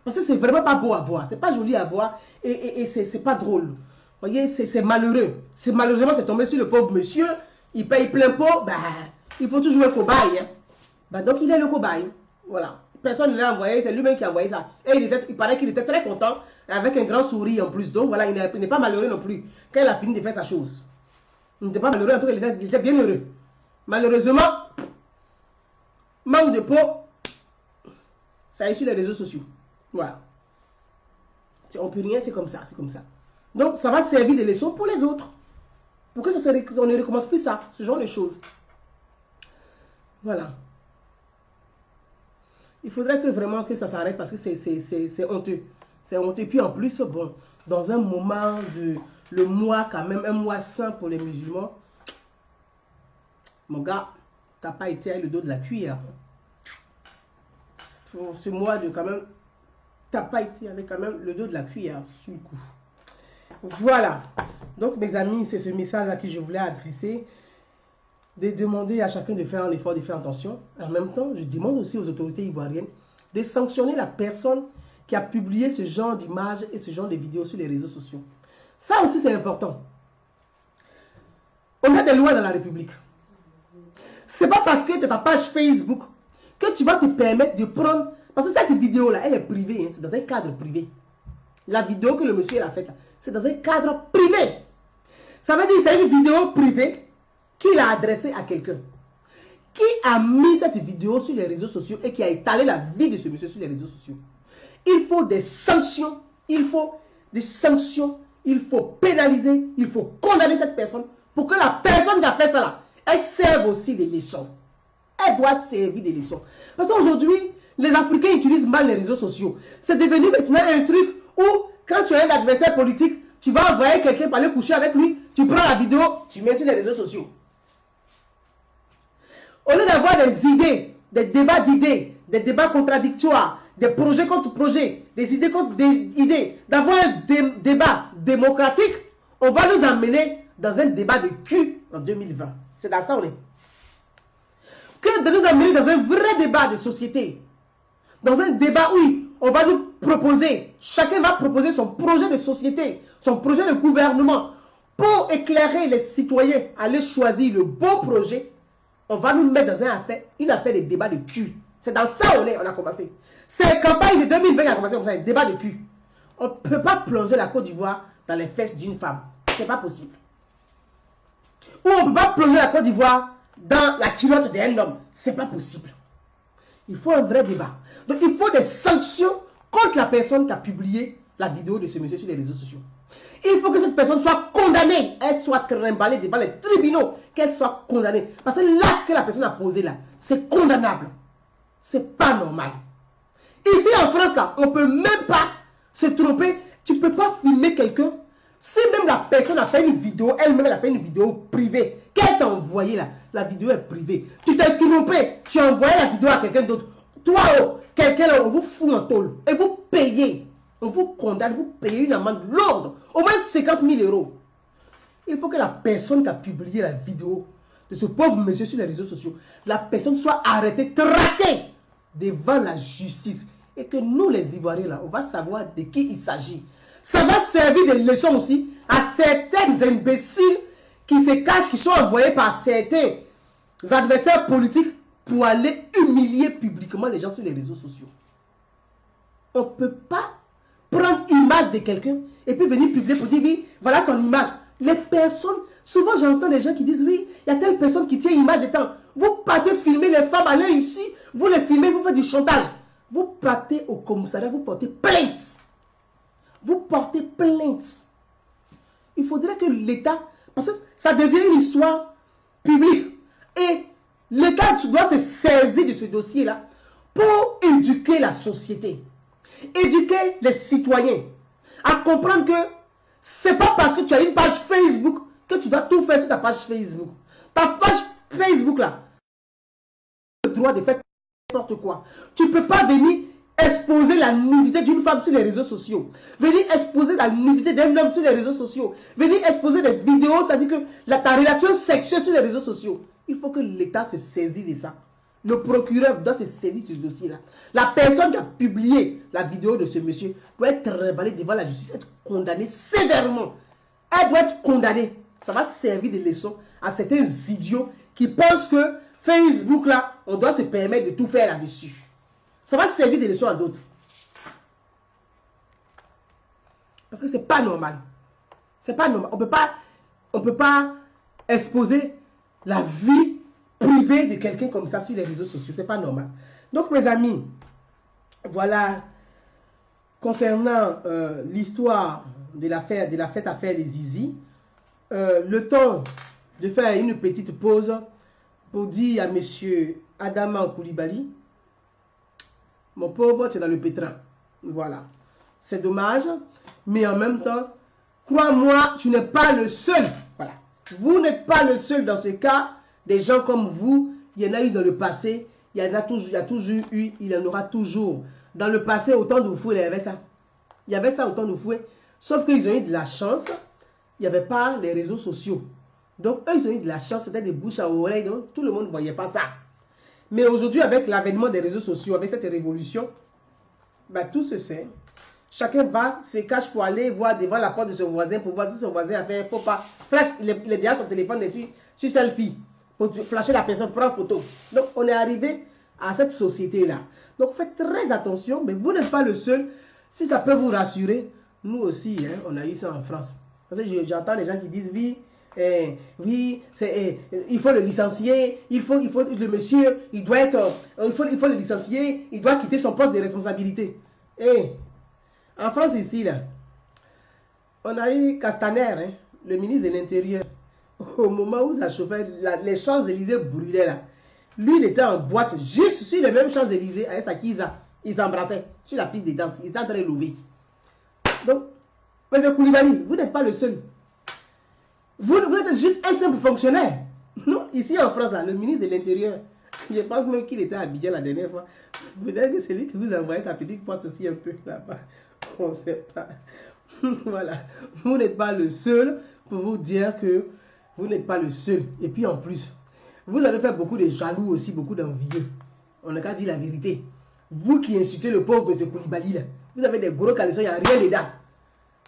Parce que c'est vraiment pas beau à voir. C'est pas joli à voir. Et c'est pas drôle. Vous voyez, c'est malheureux. Malheureusement, c'est tombé sur le pauvre monsieur. Il paye plein pot. Bah, il faut toujours un cobaye. Hein. Bah, donc, il est le cobaye. Voilà. Personne ne l'a envoyé. C'est lui-même qui a envoyé ça. Et il paraît qu'il était très content. Avec un grand sourire en plus. Donc, voilà, il n'est pas malheureux non plus. Quand il a fini de faire sa chose. Il n'était pas malheureux. En tout cas, il était bien heureux. Malheureusement, manque de peau. Ça est sur les réseaux sociaux. Voilà. On peut rien, c'est comme ça, c'est comme ça. Donc, ça va servir de leçon pour les autres. Pour que on ne recommence plus ça, ce genre de choses. Voilà. Il faudrait que vraiment que ça s'arrête parce que c'est honteux. C'est honteux. Puis en plus, bon, dans un moment de le mois, quand même, un mois saint pour les musulmans, mon gars, t'as pas été avec le dos de la cuillère. Pour ce mois de quand même, t'as pas été avec quand même le dos de la cuillère sur le coup. Voilà. Donc mes amis, c'est ce message à qui je voulais adresser. De demander à chacun de faire un effort, de faire attention. En même temps, je demande aussi aux autorités ivoiriennes de sanctionner la personne qui a publié ce genre d'images et ce genre de vidéos sur les réseaux sociaux. Ça aussi, c'est important. On a des lois dans la République. C'est pas parce que tu as ta page Facebook que tu vas te permettre de prendre... Parce que cette vidéo-là, elle est privée. Hein, c'est dans un cadre privé. La vidéo que le monsieur a faite, c'est dans un cadre privé. Ça veut dire que c'est une vidéo privée qu'il a adressée à quelqu'un. Qui a mis cette vidéo sur les réseaux sociaux et qui a étalé la vie de ce monsieur sur les réseaux sociaux. Il faut des sanctions. Il faut des sanctions. Il faut pénaliser. Il faut condamner cette personne pour que la personne qui a fait ça là, elle serve aussi des leçons. Elle doit servir des leçons. Parce qu'aujourd'hui, les Africains utilisent mal les réseaux sociaux. C'est devenu maintenant un truc où, quand tu as un adversaire politique, tu vas envoyer quelqu'un pour aller coucher avec lui, tu prends la vidéo, tu mets sur les réseaux sociaux. Au lieu d'avoir des idées, des débats d'idées, des débats contradictoires, des projets contre projets, des idées contre des idées, d'avoir un débat démocratique, on va nous emmener dans un débat de cul en 2020. C'est dans ça on est. Que de nous amener dans un vrai débat de société. Dans un débat où on va nous proposer, chacun va proposer son projet de société, son projet de gouvernement. Pour éclairer les citoyens, aller choisir le bon projet, on va nous mettre dans une affaire de débat de cul. C'est dans ça on a commencé. C'est la campagne de 2020 qui a commencé comme ça, un débat de cul. On ne peut pas plonger la Côte d'Ivoire dans les fesses d'une femme. C'est pas possible. Ou on ne peut pas plonger la Côte d'Ivoire dans la culotte d'un homme. C'est pas possible. Il faut un vrai débat. Donc il faut des sanctions contre la personne qui a publié la vidéo de ce monsieur sur les réseaux sociaux. Il faut que cette personne soit condamnée, elle soit trimballée devant les tribunaux, qu'elle soit condamnée. Parce que l'acte que la personne a posé là, c'est condamnable. C'est pas normal. Ici en France là, on ne peut même pas se tromper. Tu ne peux pas filmer quelqu'un. Si même la personne a fait une vidéo, elle-même a fait une vidéo privée, qu'elle t'a envoyé là, la vidéo est privée. Tu t'es trompé, tu as envoyé la vidéo à quelqu'un d'autre. Toi, oh, quelqu'un là, on vous fout en tôle et vous payez. On vous condamne, vous payez une amende lourde, au moins 50 000 €. Il faut que la personne qui a publié la vidéo de ce pauvre monsieur sur les réseaux sociaux, la personne soit arrêtée, traquée devant la justice. Et que nous, les Ivoiriens, là, on va savoir de qui il s'agit. Ça va servir de leçon aussi à certains imbéciles qui se cachent, qui sont envoyés par certains adversaires politiques pour aller humilier publiquement les gens sur les réseaux sociaux. On ne peut pas prendre l'image de quelqu'un et puis venir publier pour dire oui, voilà son image. Les personnes, souvent j'entends des gens qui disent oui, il y a telle personne qui tient l'image de temps. Vous partez filmer les femmes, allez ici, vous les filmez, vous faites du chantage. Vous partez au commissariat, vous portez plainte. Vous portez plainte. Il faudrait que l'État, parce que ça devient une histoire publique, et l'État doit se saisir de ce dossier-là pour éduquer la société. Éduquer les citoyens à comprendre que c'est pas parce que tu as une page Facebook que tu dois tout faire sur ta page Facebook. Ta page Facebook là, tu as le droit de faire n'importe quoi. Tu ne peux pas venir exposer la nudité d'une femme sur les réseaux sociaux. Venir exposer la nudité d'un homme sur les réseaux sociaux. Venir exposer des vidéos, ça dit que ta relation sexuelle sur les réseaux sociaux. Il faut que l'État se saisisse de ça. Le procureur doit se saisir de ce dossier-là. La personne qui a publié la vidéo de ce monsieur doit être reballée devant la justice, être condamnée sévèrement. Elle doit être condamnée. Ça va servir de leçon à certains idiots qui pensent que Facebook, là, on doit se permettre de tout faire là-dessus. Ça va servir de leçon à d'autres. Parce que c'est pas normal. C'est pas normal. On peut pas exposer la vie privée de quelqu'un comme ça sur les réseaux sociaux. C'est pas normal. Donc, mes amis, Voilà, concernant l'histoire de la fête affaire des Zizi, le temps de faire une petite pause pour dire à monsieur Adama Koulibaly, mon pauvre, tu es dans le pétrin. Voilà. C'est dommage, mais en même temps, crois-moi, tu n'es pas le seul. Voilà. Vous n'êtes pas le seul dans ce cas. Des gens comme vous, il y en a eu dans le passé, il y en a toujours, il y a toujours eu, il y en aura toujours. Dans le passé, autant de fouets, il y avait ça. Il y avait ça, autant de fouets. Sauf qu'ils ont eu de la chance, il n'y avait pas les réseaux sociaux. Donc, eux, ils ont eu de la chance, c'était des bouches à oreille, donc tout le monde ne voyait pas ça. Mais aujourd'hui, avec l'avènement des réseaux sociaux, avec cette révolution, ben, tout se sait. Chacun va, se cache pour aller voir devant la porte de son voisin, pour voir si son voisin a fait, il ne faut pas. Flash, il est déjà son téléphone dessus, sur selfie, pour flasher la personne, prendre photo. Donc, on est arrivé à cette société-là. Donc, faites très attention, mais vous n'êtes pas le seul. Si ça peut vous rassurer, nous aussi, hein, on a eu ça en France. Parce que j'entends des gens qui disent, oui, oui, il faut le licencier, il faut le monsieur, il doit être, il faut le licencier, il doit quitter son poste de responsabilité. En France ici, là, on a eu Castaner, hein, le ministre de l'Intérieur, au moment où ça chauffait, les Champs-Élysées brûlaient là. Lui, il était en boîte, juste sur les mêmes Champs-Élysées, avec sa Kiza. Ils s'embrassaient sur la piste de danse. Il était en train de lever. Donc, M. Koulibaly, vous n'êtes pas le seul. Vous êtes juste un simple fonctionnaire. Non, ici en France, là, le ministre de l'Intérieur, je pense même qu'il était à Abidjan la dernière fois. Peut-être que c'est lui qui vous a envoyé sa petite poste aussi un peu là-bas. On ne sait pas. Voilà. Vous n'êtes pas le seul pour vous dire que vous n'êtes pas le seul. Et puis en plus, vous avez fait beaucoup de jaloux aussi, beaucoup d'envieux. On n'a qu'à dire la vérité. Vous qui insultez le pauvre M. Koulibaly, là, vous avez des gros caleçons, il n'y a rien dedans.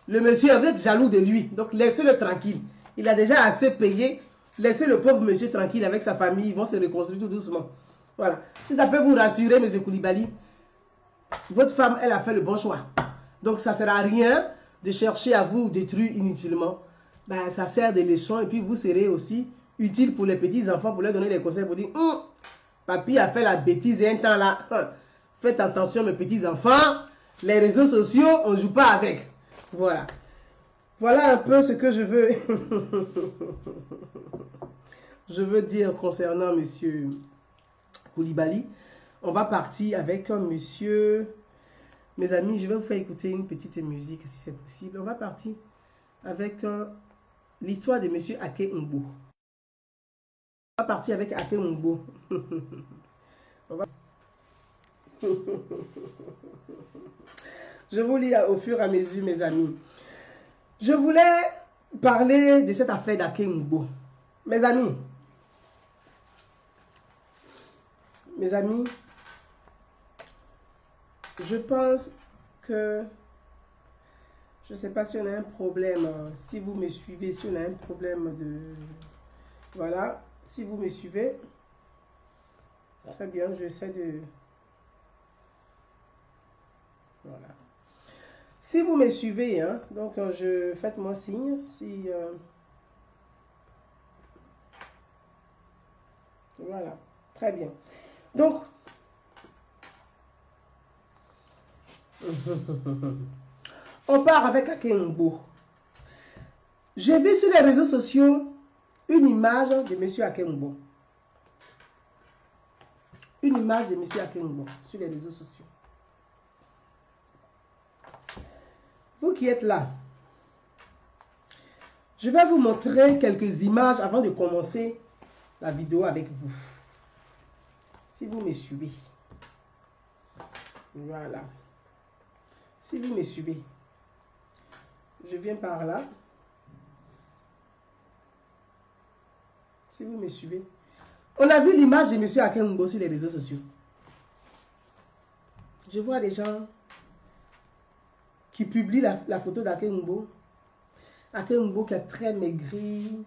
Le monsieur, vous êtes jaloux de lui. Donc laissez-le tranquille. Il a déjà assez payé. Laissez le pauvre monsieur tranquille avec sa famille. Ils vont se reconstruire tout doucement. Voilà. Si ça peut vous rassurer, M. Koulibaly, votre femme, elle a fait le bon choix. Donc ça ne sert à rien de chercher à vous détruire inutilement. Ben, ça sert de leçon et puis vous serez aussi utile pour les petits-enfants pour leur donner des conseils pour dire papy a fait la bêtise et un temps là. Faites attention mes petits-enfants. Les réseaux sociaux, on ne joue pas avec. Voilà. Voilà un peu ce que je veux. Je veux dire concernant monsieur Koulibaly. On va partir avec monsieur... Mes amis, je vais vous faire écouter une petite musique si c'est possible. On va partir avec l'histoire de monsieur Ake Mbo. On va partir avec Ake Mbo. Je vous lis au fur et à mesure, mes amis. Je voulais parler de cette affaire d'Ake Mbo. Mes amis, je pense que, je ne sais pas si on a un problème, si vous me suivez, si on a un problème de, voilà, si vous me suivez, très bien, j'essaie de, voilà. Si vous me suivez, hein, donc faites-moi signe, si, voilà, très bien. Donc, on part avec Ake Mbo. J'ai vu sur les réseaux sociaux une image de M. Ake Mbo. Une image de M. Ake Mbo sur les réseaux sociaux. Vous qui êtes là, je vais vous montrer quelques images avant de commencer la vidéo avec vous. Si vous me suivez. Voilà. Si vous me suivez. Je viens par là. Si vous me suivez. On a vu l'image de M. Ake Mbo sur les réseaux sociaux. Je vois des gens qui publient la photo d'Ake Mbo. Ake Mbo qui a très maigri.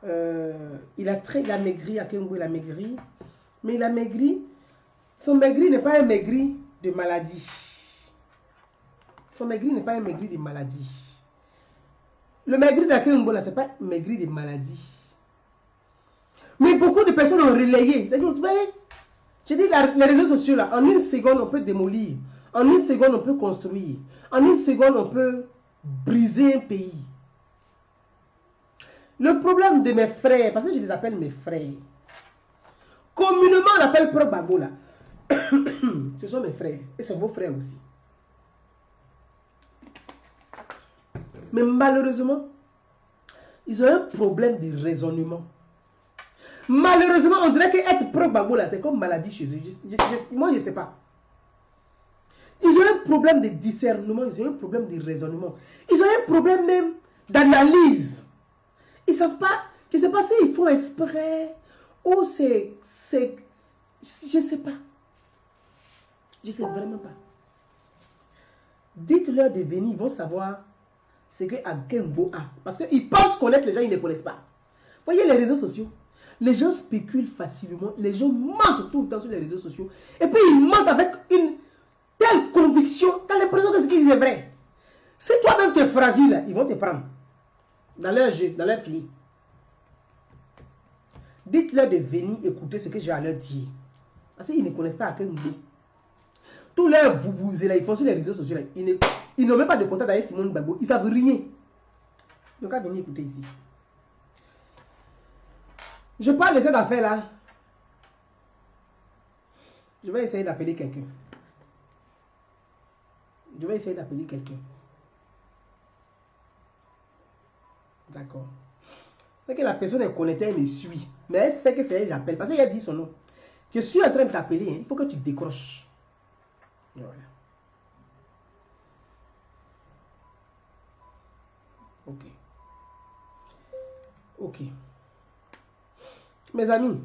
Il a maigri, Ake Mbo il a maigri. Mais il a maigri. Son maigri n'est pas un maigri de maladie. Son maigri n'est pas un maigri de maladie. Le maigri d'Ake Mbo là, ce n'est pas un maigri de maladie. Mais beaucoup de personnes ont relayé. C'est-à-dire, vous voyez, je dis, les réseaux sociaux là, en une seconde, on peut démolir. En une seconde, on peut construire. En une seconde, on peut briser un pays. Le problème de mes frères, parce que je les appelle mes frères, communément on appelle Pro Gbagbo là. Ce sont mes frères. Et c'est vos frères aussi. Mais malheureusement, ils ont un problème de raisonnement. Malheureusement, on dirait qu'être Pro Gbagbo là, c'est comme maladie chez eux. Moi, je ne sais pas. Ils ont un problème de discernement, ils ont un problème de raisonnement. Ils ont un problème même d'analyse. Ils ne savent pas, je ne sais pas s'ils font exprès ou c'est, je ne sais pas. Je ne sais vraiment pas. Dites-leur de venir, ils vont savoir ce que Akeungbo a. Parce qu'ils pensent connaître les gens, ils ne connaissent pas. Voyez les réseaux sociaux. Les gens spéculent facilement. Les gens mentent tout le temps sur les réseaux sociaux. Et puis ils mentent avec une telle conviction. Tu as l'impression que ce qu'ils disent est vrai. Si toi-même tu es fragile, ils vont te prendre. Dans leur jeu, dans leur fille. Dites-leur de venir écouter ce que j'ai à leur dire. Parce qu'ils ne connaissent pas Akeungbo. Tous leurs vous là, ils font sur les réseaux sociaux. Là, ils n'ont même pas de contact avec Simone Gbagbo. Ils ne savent rien. Donc, à venir écouter ici. Je parle de cette affaire-là. Je vais essayer d'appeler quelqu'un. D'accord. C'est que la personne est connectée, elle me suit. Mais elle sait que c'est elle que j'appelle. Parce qu'elle a dit son nom. Je suis en train de t'appeler. Hein. Il faut que tu décroches. Voilà. Ok. Ok. Mes amis,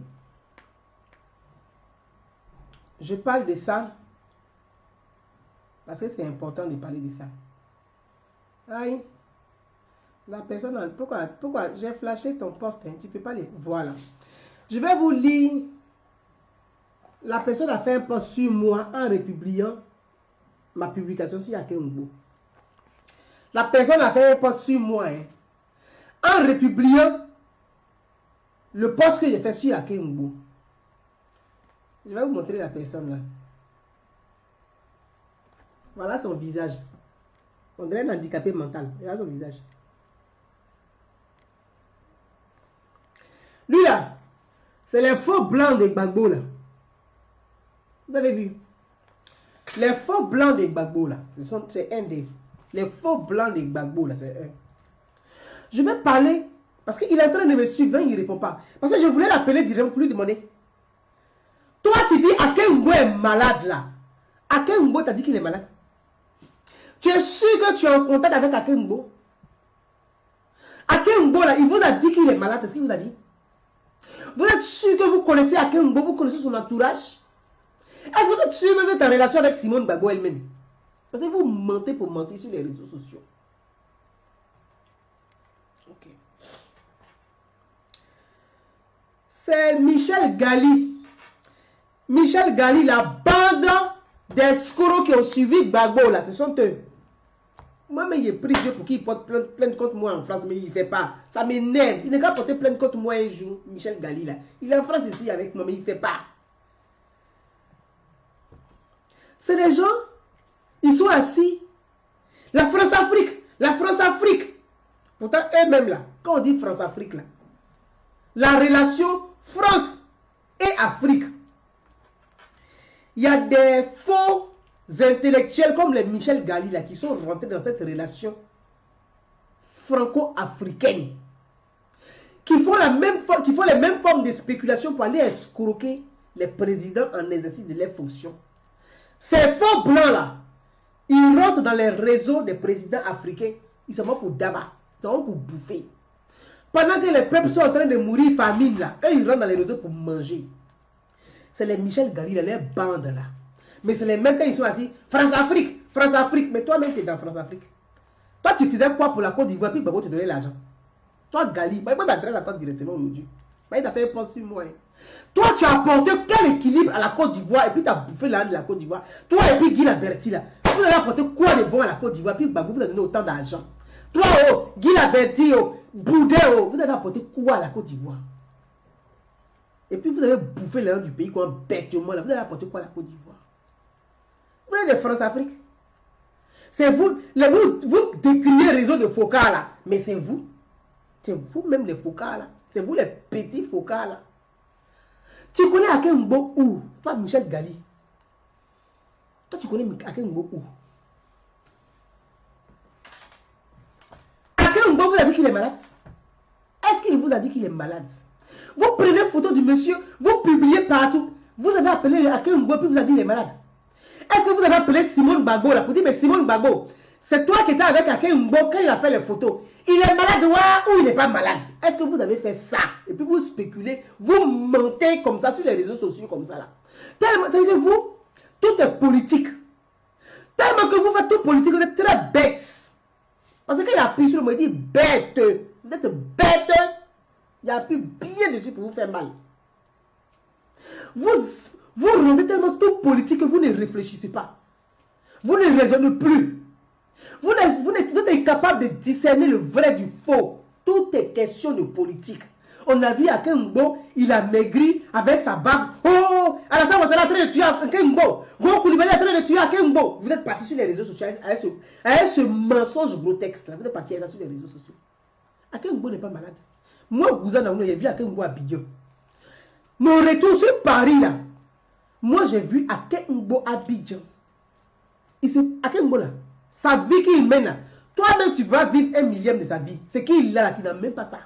je parle de ça parce que c'est important de parler de ça. Aïe. La personne, pourquoi j'ai flashé ton poste, hein? Tu ne peux pas les voir là. Je vais vous lire. La personne a fait un post sur moi en republiant ma publication sur Akeungbo. La personne a fait un post sur moi hein, en republiant le post que j'ai fait sur Akeungbo. Je vais vous montrer la personne là. Voilà son visage. On dirait un handicapé mental. Voilà son visage. Lui là, c'est les faux blancs de Gbagbo là. Vous avez vu? Les faux blancs de Gbagbo là, c'est un des... Les faux blancs de Gbagbo là, c'est un. Je vais parler, parce qu'il est en train de me suivre, il ne répond pas. Parce que je voulais l'appeler directement pour lui demander. Toi tu dis Akeungbo est malade là. Akeungbo t'a dit qu'il est malade. Tu es sûr que tu es en contact avec Akeungbo? Akeungbo là, il vous a dit qu'il est malade, c'est ce qu'il vous a dit? Vous êtes sûr que vous connaissez Akeungbo, vous connaissez son entourage? Est-ce que vous êtes sûr même de ta relation avec Simone Gbagbo elle-même? Parce que vous mentez pour mentir sur les réseaux sociaux. Ok. C'est Michel Gali. Michel Gali, la bande d'escrocs qui ont suivi Gbagbo là, ce sont eux. Moi-même, j'ai pris Dieu pour qu'il porte plainte contre moi en France, mais il ne fait pas. Ça m'énerve. Il n'est qu'à porter plainte contre moi un jour, Michel Gali là. Il est en France ici avec moi, mais il ne fait pas. C'est des gens, ils sont assis. La France-Afrique, la France-Afrique. Pourtant, eux-mêmes là, quand on dit France-Afrique là, la relation France et Afrique, il y a des faux intellectuels comme les Michel Gali là, qui sont rentrés dans cette relation franco-africaine, qui font les mêmes formes de spéculation pour aller escroquer les présidents en exercice de leurs fonctions. Ces faux blancs là, ils rentrent dans les réseaux des présidents africains, ils sont morts pour d'abat, ils sont morts pour bouffer. Pendant que les peuples sont en train de mourir famine là, eux ils rentrent dans les réseaux pour manger. C'est les Michel Gali, les bandes là. Mais c'est les mêmes quand ils sont assis, France-Afrique, France-Afrique. Mais toi-même tu es dans France-Afrique. Toi tu faisais quoi pour la Côte d'Ivoire, puis Gbagbo te donnait l'argent. Toi Gali, moi je m'adresse à toi directement aujourd'hui. Il t'a fait un poste sur moi. Hein. Toi tu as apporté quel équilibre à la Côte d'Ivoire et puis tu as bouffé l'argent de la Côte d'Ivoire. Toi et puis Guy Laberty là, vous avez apporté quoi de bon à la Côte d'Ivoire, puis Gbagbo vous a donné autant d'argent. Toi oh, Guy Laberty oh, Boudet oh, vous avez apporté quoi à la Côte d'Ivoire? Et puis vous avez bouffé l'argent du pays comme bêtement là, vous avez apporté quoi à la Côte d'Ivoire? Vous êtes de France-Afrique. C'est vous, vous décrivez les réseaux de Foucault là. Mais c'est vous. C'est vous-même les Foucault là. C'est vous les petits Foucault là. Tu connais Akengbo où? Pas Michel Gali. Toi, tu connais Akengbo où? Akengbo vous a dit qu'il est malade? Est-ce qu'il vous a dit qu'il est malade? Vous prenez photo du monsieur, vous publiez partout. Vous avez appelé Akengbo puis vous a dit qu'il est malade. Est-ce que vous avez appelé Simone Bagbo là pour dire, mais Simone Bagbo, c'est toi qui étais avec Akengbo quand il a fait les photos. Il est malade ou il n'est pas malade? Est-ce que vous avez fait ça? Et puis vous spéculez, vous mentez comme ça sur les réseaux sociaux comme ça là. Tellement, vous, tout est politique. Tellement que vous faites tout politique, vous êtes très bête. Parce qu'il y a pris sur le mot, il dit bête. Vous êtes bête. Il y a plus bien dessus pour vous faire mal. Vous rendez tellement tout politique que vous ne réfléchissez pas. Vous ne raisonnez plus. Vous êtes incapable de discerner le vrai du faux. Tout est question de politique. On a vu Akengbo, il a maigri avec sa barbe. Oh, Alassane Ouattara est en train de tuer Akengbo. Go Koulibaly est en train de tuer Akengbo. Vous êtes parti sur les réseaux sociaux avec ce mensonge grotesque là. Vous êtes parti sur les réseaux sociaux. Akengbo n'est pas malade. Moi, Gouzan, j'ai vu Akengbo à Abidjan. Mon retour sur Paris là. Moi, j'ai vu Akengbo à Abidjan. Akengbo là, sa vie qu'il mène là. Toi-même, tu vas vivre 1 millième de sa vie. C'est qu'il a là, tu n'as même pas ça.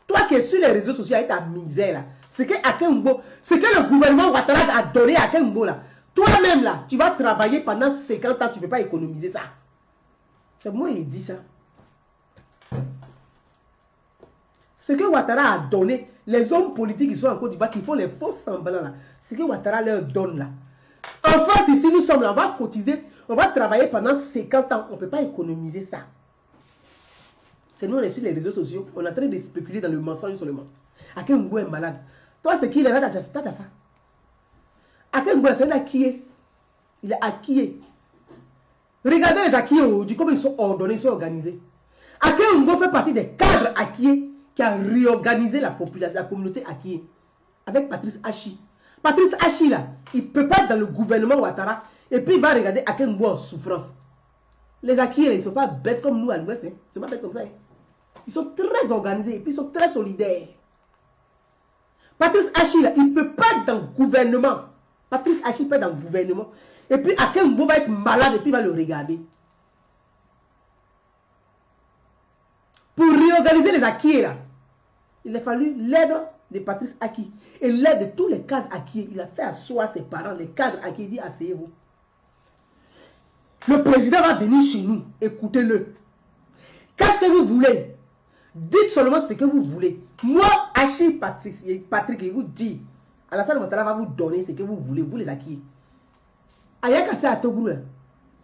Toi qui es sur les réseaux sociaux avec ta misère là, c'est que Akengbo, c'est que le gouvernement Ouattara a donné à Akengbo là. Toi-même là, tu vas travailler pendant 50 ans, tu ne peux pas économiser ça. C'est moi qui dis ça. Ce que Ouattara a donné, les hommes politiques qui sont en Côte d'Ivoire, qui font les faux semblants là, c'est que Ouattara leur donne là. En France, ici, nous sommes là, on va cotiser, on va travailler pendant 50 ans, on ne peut pas économiser ça. C'est nous, on est sur les réseaux sociaux, on est en train de spéculer dans le mensonge seulement. Akengbo est malade. Toi, c'est qui il est là, t'as ça. Akengbo, c'est un acquis. Il est acquis. Regardez les acquis aujourd'hui, comment ils sont ordonnés, ils sont organisés. Akengbo fait partie des cadres acquis qui a réorganisé la population, la communauté acquis. Avec Patrice Hachi. Patrice Hachi, là, il ne peut pas être dans le gouvernement Ouattara et puis il va regarder Akengbo en souffrance. Les acquis, ils ne sont pas bêtes comme nous à l'Ouest. Hein. Ils ne sont pas bêtes comme ça. Hein. Ils sont très organisés et puis ils sont très solidaires. Patrice Hachi, là, il ne peut pas être dans le gouvernement. Patrice Hachi peut être dans le gouvernement. Et puis Akengbo va être malade et puis il va le regarder. Pour réorganiser les acquis, là, il a fallu l'aide de Patrice Hachi et l'aide de tous les cadres acquis. Il a fait asseoir ses parents, les cadres acquis, il dit asseyez-vous. Le président va venir chez nous, écoutez-le. Qu'est-ce que vous voulez? Dites seulement ce que vous voulez. Moi, Hachi, Patrick, il vous dit, Alassane Ouattara va vous donner ce que vous voulez, vous les acquis. Ayakase à Togourou,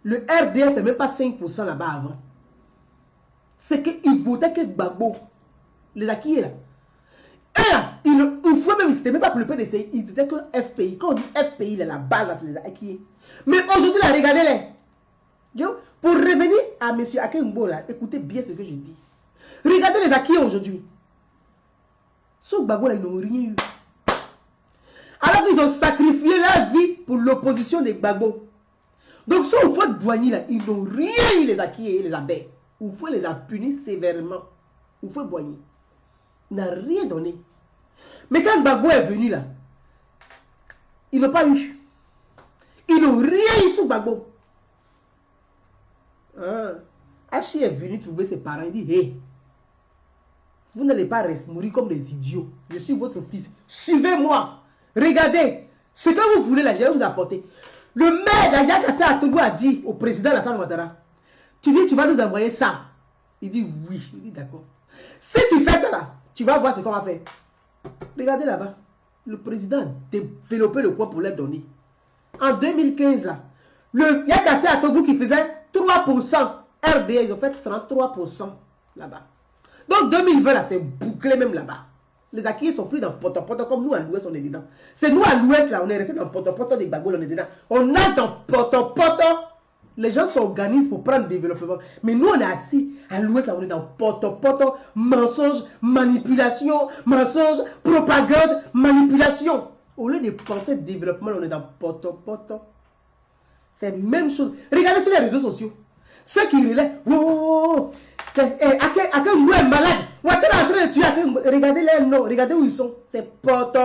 le RDF n'est même pas 5% là-bas avant. C'est qu'il votait que Gbagbo, les acquis là. Et là, une fois même, il n'était même pas pour le PDC, il disait que FPI. Quand on dit FPI, il est la base, là, c'est les acquis. Mais aujourd'hui, là, regardez-les. Pour revenir à M. Akengbo, là, écoutez bien ce que je dis. Regardez les acquis aujourd'hui. Sous Gbagbo, là, ils n'ont rien eu. Alors qu'ils ont sacrifié leur vie pour l'opposition des Gbagbo. Donc, sous Houphouët Boigny, là, ils n'ont rien eu, les acquis et les abeilles. Houphouët les a punis sévèrement. Houphouët Boigny n'a rien donné. Mais quand Gbagbo est venu là, ils n'ont pas eu. Ils n'ont rien eu sous Gbagbo. Hachi est venu trouver ses parents. Il dit, hé, vous n'allez pas mourir comme des idiots. Je suis votre fils. Suivez-moi. Regardez. Ce que vous voulez là, je vais vous apporter. Le maire d'Ayakase à Togo a dit au président Alassane Ouattara, tu dis, tu vas nous envoyer ça. Il dit, oui. Il dit, d'accord. Si tu fais ça là, tu vas voir ce qu'on va faire. Regardez là-bas. Le président a développé le coin pour leur donner. En 2015 là, le Yakase à Togo qui faisait 3%. RDA, ils ont fait 33% là-bas. Donc 2020 là, c'est bouclé même là-bas. Les acquis sont plus dans Poto-Poto comme nous à l'ouest, on est dedans. C'est nous à l'ouest là, on est resté dans Poto-Poto des Gbagbo, on est dedans. On nage dans Poto-Poto. Les gens s'organisent pour prendre le développement. Mais nous, on est assis à l'ouest là, on est dans Poto-Poto, mensonge, manipulation, mensonge, propagande, manipulation. Au lieu de penser développement, on est dans Poto-Poto. C'est la même chose. Regardez sur les réseaux sociaux. Ceux qui relaient, oh, Aken est malade. Ouattara est en train de tuer Aken. Regardez les noms, regardez où ils sont. C'est poto.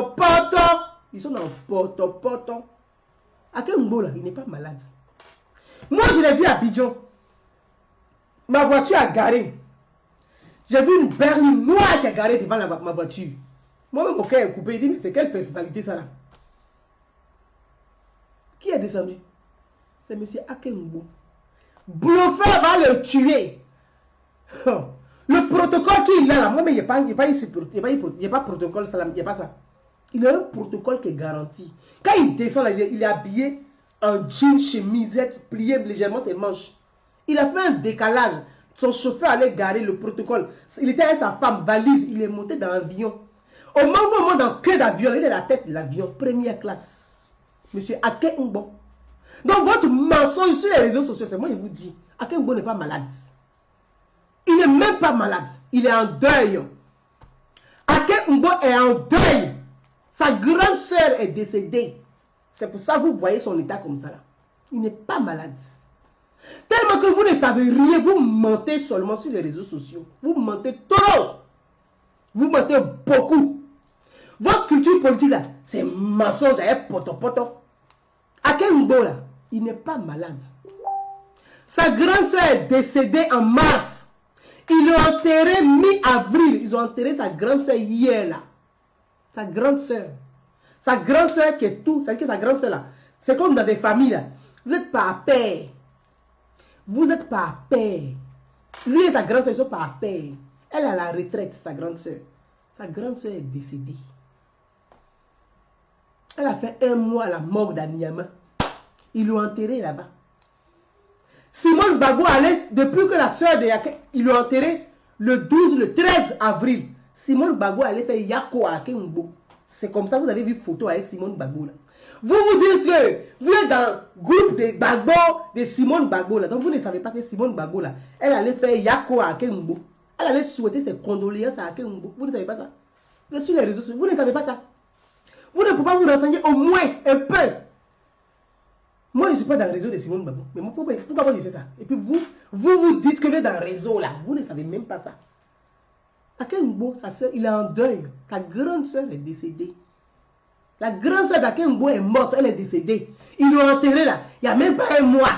Ils sont dans poto. Aken là, il n'est pas malade. Moi, je l'ai vu à Abidjan. Ma voiture a garé. J'ai vu une berline noire qui a garé devant ma voiture. Moi-même, mon cœur est coupé. Il dit, mais c'est quelle personnalité ça là? Qui est descendu? C'est M. Aken. Bluffeur va le tuer. Le protocole qu'il a là, moi, mais il n'y a pas protocole, il n'y a pas ça. Il a un protocole qui est garanti. Quand il descend là, il est habillé en jean, chemisette, plié légèrement ses manches. Il a fait un décalage. Son chauffeur allait garer le protocole. Il était avec sa femme, valise, il est monté dans l'avion. Au moment où on monte dans queue d'avion, il est la tête de l'avion, première classe. Monsieur Aken Ngbo. Donc votre mensonge sur les réseaux sociaux, c'est moi qui vous dis, Aken Ngbo n'est pas malade. Il n'est même pas malade. Il est en deuil. Aken Ngbo est en deuil. Sa grande sœur est décédée. C'est pour ça que vous voyez son état comme ça là. Il n'est pas malade. Tellement que vous ne savez rien, vous mentez seulement sur les réseaux sociaux. Vous mentez trop. Vous mentez beaucoup. Votre culture politique là, c'est mensonge, poto. Aken Ngbo là, il n'est pas malade. Sa grande soeur est décédée en mars. Ils l'ont enterré mi-avril. Ils ont enterré sa grande soeur hier là. Sa grande soeur. Sa grande soeur qui est tout. C'est-à-dire que sa grande soeur là, c'est comme dans des familles là. Vous n'êtes pas à paix. Vous n'êtes pas à paix. Lui et sa grande soeur, ils ne sont pas à paix. Elle est à la retraite, sa grande soeur. Sa grande soeur est décédée. Elle a fait 1 mois à la morgue d'Aniama. Ils l'ont enterré là-bas. Simone Gbagbo allait, depuis que la soeur de Aken, ils l'ont enterré le 12, le 13 avril. Simone Gbagbo allait faire Yako à Aken Ngbo. C'est comme ça que vous avez vu photo avec Simone Gbagbo là. Vous dites que vous êtes dans le groupe de Gbagbo, de Simone Gbagbo là. Donc vous ne savez pas que Simone Gbagbo là, elle allait faire Yako à Aken Ngbo. Elle allait souhaiter ses condoléances à Aken Ngbo. Vous ne savez pas ça. Vous êtes sur les réseaux sociaux, vous ne savez pas ça. Vous ne pouvez pas vous renseigner au moins un peu. Moi, je ne suis pas dans le réseau de Simone Gbagbo. Mais pourquoi moi je sais ça? Et puis vous dites que vous êtes dans le réseau là. Vous ne savez même pas ça. Aken Ngbo, sa soeur, il est en deuil. Sa grande soeur est décédée. La grande soeur d'Aken Ngbo est morte, elle est décédée. Ils l'ont enterrée là. Il n'y a même pas 1 mois.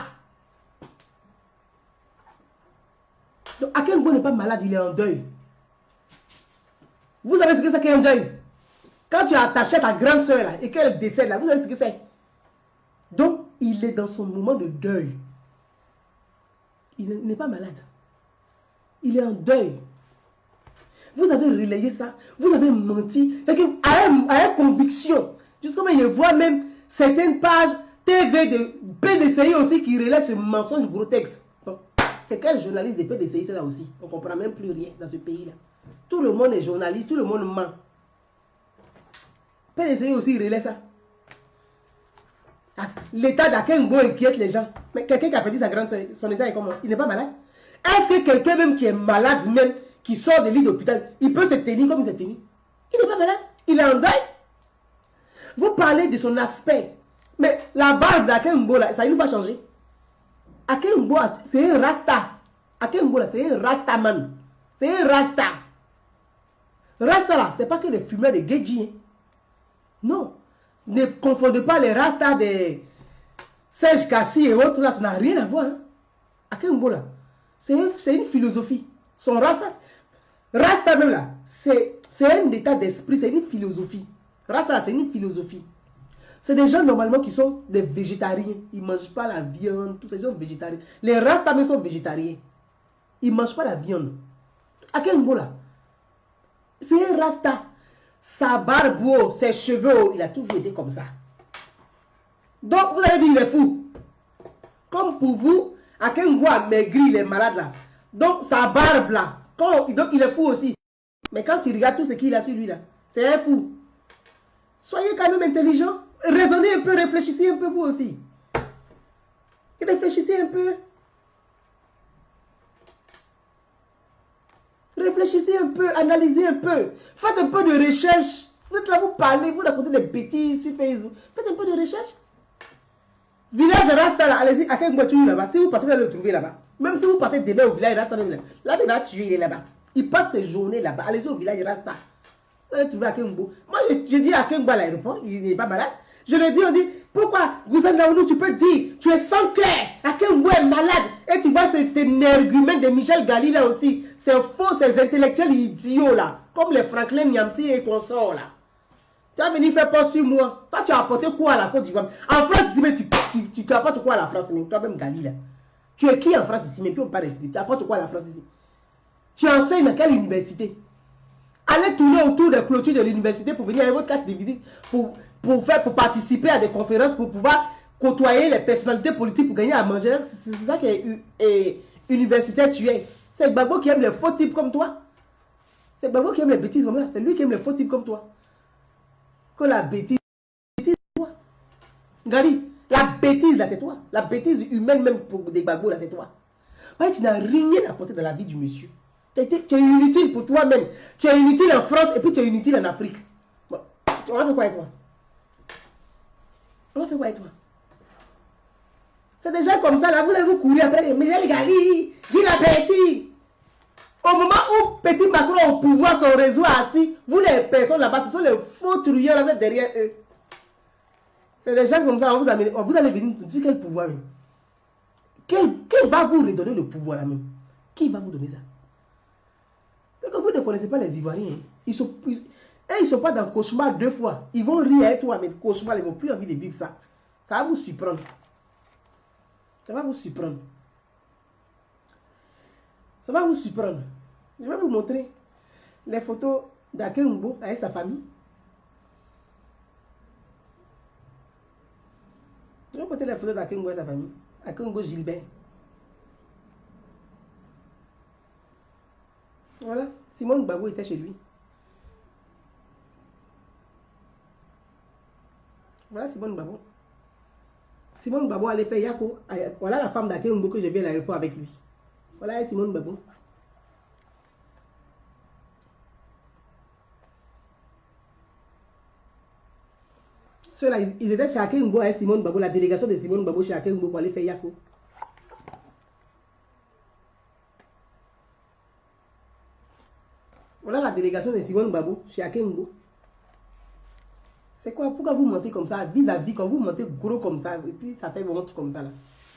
Donc Aken Ngbo n'est pas malade, il est en deuil. Vous savez ce que c'est qu'un deuil? Quand tu as attaché ta grande soeur là et qu'elle décède là, vous savez ce que c'est? Donc, il est dans son moment de deuil. Il n'est pas malade. Il est en deuil. Vous avez relayé ça. Vous avez menti. C'est qu'à conviction. Jusqu'à je vois même certaines pages TV de PDCI aussi qui relaient ce mensonge grotesque. C'est quel journaliste de PDCI c'est là aussi? On ne comprend même plus rien dans ce pays-là. Tout le monde est journaliste. Tout le monde ment. PDCI aussi relaie ça. L'état d'Aken Ngbo inquiète les gens. Mais quelqu'un qui a perdu sa grande soeur, son état est comment? Il n'est pas malade? Est-ce que quelqu'un même qui est malade, même qui sort de lit d'hôpital, il peut se tenir comme il s'est tenu? Il n'est pas malade. Il est en deuil. Vous parlez de son aspect. Mais la barbe d'Aken Ngbo, là, ça une fois changé. Aken Ngbo, c'est un rasta. Aken Ngbo, c'est un rastaman. C'est un rasta. Rasta, là, c'est pas que les fumeurs de Geji. Hein. Non. Ne confondez pas les rastas de Serge Kassi et autres, là, ça n'a rien à voir. Hein. Aken Ngbo, là, c'est une philosophie. Son rasta même là, c'est un état d'esprit, c'est une philosophie. Rasta là, c'est une philosophie. C'est des gens normalement qui sont des végétariens. Ils ne mangent pas la viande, tous ces gens végétariens. Les rastas même sont végétariens. Ils ne mangent pas la viande. Aken Ngbo là, c'est un rasta. Sa barbe, ses cheveux, il a toujours été comme ça. Donc, vous allez dire, il est fou. Comme pour vous, Aken Ngbo a maigri, il est malade là. Donc, sa barbe là, donc il est fou aussi. Mais quand tu regardes tout ce qu'il a sur lui là, c'est un fou. Soyez quand même intelligent. Raisonnez un peu, réfléchissez un peu vous aussi. Réfléchissez un peu. Réfléchissez un peu, analysez un peu. Faites un peu de recherche. Vous êtes là, vous parlez, vous racontez des bêtises sur Facebook. Faites un peu de recherche. Village Rasta, là, allez-y, à quel tu là-bas. Si vous partez, vous allez le trouver là-bas. Même si vous partez demain au village Rasta, là, il va tuer, il est là-bas. Il passe ses journées là-bas. Allez-y au village Rasta. Vous allez trouver Akengbo. Moi, je dis Akengbo à l'aéroport, il n'est pas malade. Je le dis, on dit, pourquoi, Gouzen Naoulou, tu peux dire, tu es sans cœur, Akengbo est malade. Et tu vois cet énergumène de Michel Gali là aussi. C'est faux, ces intellectuels idiots là. Comme les Franklin Nyamsi et consorts là. Tu vas venir faire pas sur moi. Toi, tu as apporté quoi à la Côte d'Ivoire? En France, ici, mais tu apportes quoi à la France? Toi-même, Gali là. Tu es qui en France ici? Mais puis on ne peut pas respecter. Tu apportes quoi à la France ici? Tu enseignes à quelle université? Allez tourner autour des clôtures de l'université pour venir avec votre carte de visite, pour participer à des conférences, pour pouvoir côtoyer les personnalités politiques pour gagner à manger. C'est ça qui est universitaire tu es. C'est Gbagbo qui aime les faux types comme toi. C'est Gbagbo qui aime les bêtises comme ça. C'est lui qui aime les faux types comme toi. Que la bêtise, c'est toi. Gary, la bêtise là, c'est toi. La bêtise humaine même pour des Gbagbo là, c'est toi. Ouais, tu n'as rien apporté dans la vie du monsieur. Tu es inutile pour toi-même. Tu es inutile en France et puis tu es inutile en Afrique. Bon, on va faire quoi avec toi? On va faire quoi avec toi? C'est des gens comme ça, là, vous allez vous courir après. Michel Gali, Guy la bêtise. Au moment où Petit Macron au pouvoir, son réseau assis, vous les personnes là-bas, ce sont les faux truands là derrière eux. C'est des gens comme ça, vous allez venir dire quel pouvoir même. Quel va vous redonner le pouvoir là même? Qui va vous donner ça? Donc vous ne connaissez pas les Ivoiriens. Ils ne sont pas dans le cauchemar 2 fois. Ils vont rire avec toi, mais le cauchemar, ils n'ont plus envie de vivre ça. Ça va vous surprendre. Ça va vous surprendre. Ça va vous surprendre. Je vais vous montrer les photos d'Akengbo avec sa famille. Je vais vous montrer les photos d'Akengbo avec sa famille. Akengbo Gilbert. Voilà. Simone Gbagbo était chez lui. Voilà Simone Gbagbo. Simone Gbagbo allait faire Yako. Voilà la femme d'Akengbo que je viens à l'aéroport avec lui. Voilà Simone Gbagbo. Ceux-là, ils étaient chez Akengbo avec Simone Gbagbo, la délégation de Simone Gbagbo chez Akengbo pour aller faire Yako. Voilà la délégation de Simone Gbagbo chez Akengbo. C'est quoi? Pourquoi vous mentez comme ça? Vis-à-vis, quand vous mentez gros comme ça, et puis ça fait honte comme ça là.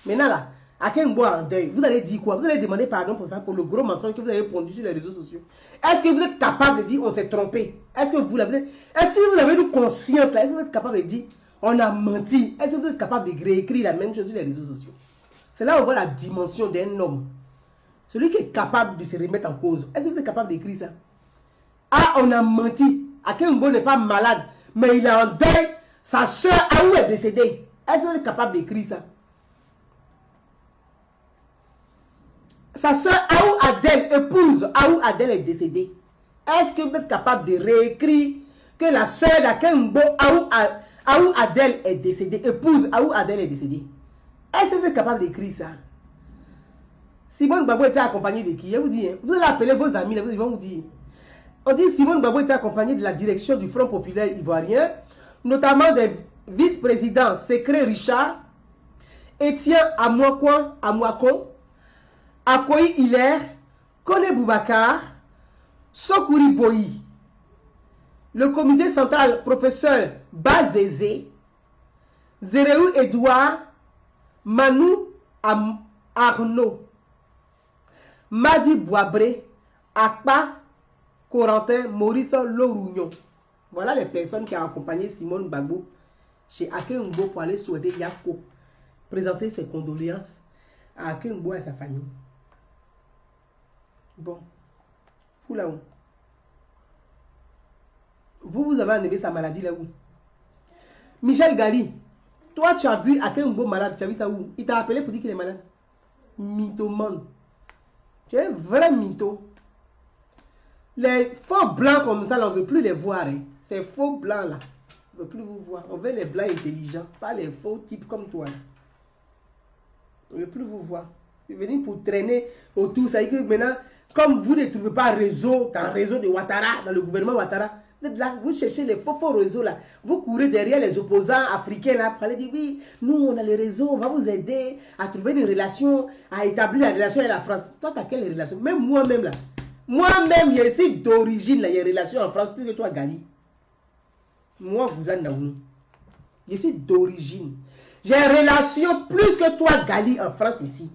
Maintenant là, Akengbo en deuil, vous allez dire quoi? Vous allez demander pardon pour ça, pour le gros mensonge que vous avez pondu sur les réseaux sociaux. Est-ce que vous êtes capable de dire on s'est trompé? Est-ce que vous l'avez? Est-ce que vous avez une conscience là? Est-ce que vous êtes capable de dire on a menti? Est-ce que vous êtes capable de réécrire la même chose sur les réseaux sociaux? C'est là où on voit la dimension d'un homme. Celui qui est capable de se remettre en cause. Est-ce que vous êtes capable d'écrire ça? Ah, on a menti. Akengbo n'est pas malade, mais il est en deuil. Sa soeur Aou est décédée. Est-ce que vous êtes capable d'écrire ça? Sa soeur Aou Adel, épouse Aou Adel est décédée. Est-ce que vous êtes capable de réécrire que la soeur d'Akengbo Aou Adel est décédée? Épouse Aou Adel est décédée. Est-ce que vous êtes capable d'écrire ça? Simone Gbagbo était accompagnée de qui? Je vous dis, hein, vous allez appeler vos amis, ils vont vous dire. On dit Simone Gbagbo était accompagnée de la direction du Front populaire ivoirien, notamment des vice-présidents Secret Richard, Etienne Amouakon, Akoyi Hilaire, Kone Boubacar, Sokouri Boyi. Le comité central, professeur Bazézé, Zéréou Edouard, Manou Arnaud, Madi Boabré, Akpa Corentin, Maurice Lorougnon. Voilà les personnes qui ont accompagné Simone Gbagbo chez Akengbo pour aller souhaiter Yako, présenter ses condoléances à Akengbo et à sa famille. Bon, vous là-haut. Vous avez enlevé sa maladie là-haut. Michel Gali, toi tu as vu Akengbo malade, tu as vu ça où? Il t'a appelé pour dire qu'il est malade. Mythomane. Tu es un vrai mytho. Les faux blancs comme ça, là, on ne veut plus les voir. Hein. Ces faux blancs là, on ne veut plus vous voir. On veut les blancs intelligents, pas les faux types comme toi. Là. On ne veut plus vous voir. Vous venez pour traîner autour. Ça veut dire que maintenant, comme vous ne trouvez pas réseau, dans le réseau de Ouattara, dans le gouvernement Ouattara, Vous êtes là, vous cherchez les faux réseaux là. Vous courez derrière les opposants africains là. Pour aller dire oui, nous on a les réseaux, on va vous aider à trouver une relation, à établir la relation avec la France. Toi, tu as quelle relation? Même moi-même là. Moi-même, il y a ici d'origine là, il y a une relation en France plus que toi, Gali. Moi, vous en avez. Je suis d'origine. J'ai une relation plus que toi, Gali, en France ici.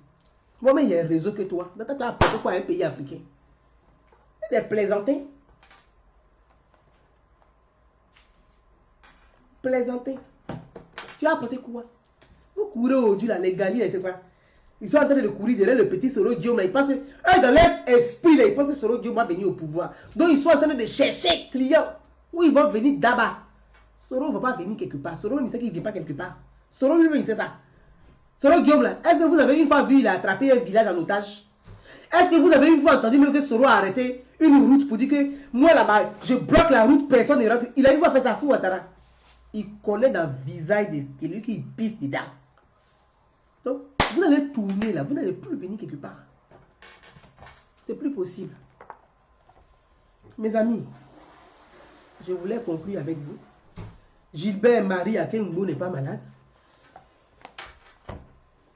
Moi-même, il y a un réseau que toi. Donc, tu as apporté quoi à un pays africain? Des plaisanter. Plaisanter. Tu as apporté quoi? Vous courez aujourd'hui là, les Gali, c'est quoi? Ils sont en train de courir derrière le petit Soro Dioma. Ils pensent que, eux, dans leur esprit, là, ils pensent que Soro Dioma va venir au pouvoir. Donc, ils sont en train de chercher clients où ils vont venir d'abord. Soro ne va pas venir quelque part. Soro, il sait qu'il ne vient pas quelque part. Soro lui-même, il sait ça. Soro Diom, là, est-ce que vous avez une fois vu, il a attrapé un village en otage? Est-ce que vous avez une fois entendu même que Soro a arrêté une route pour dire que moi là-bas, je bloque la route, personne ne rentre? Il a une fois fait ça sous Ouattara. Il connaît dans le visage de celui qui pisse dedans. Donc, vous allez tourner là, vous n'allez plus venir quelque part. C'est plus possible. Mes amis, je voulais conclure avec vous. Gilbert Marie Akengbo n'est pas malade.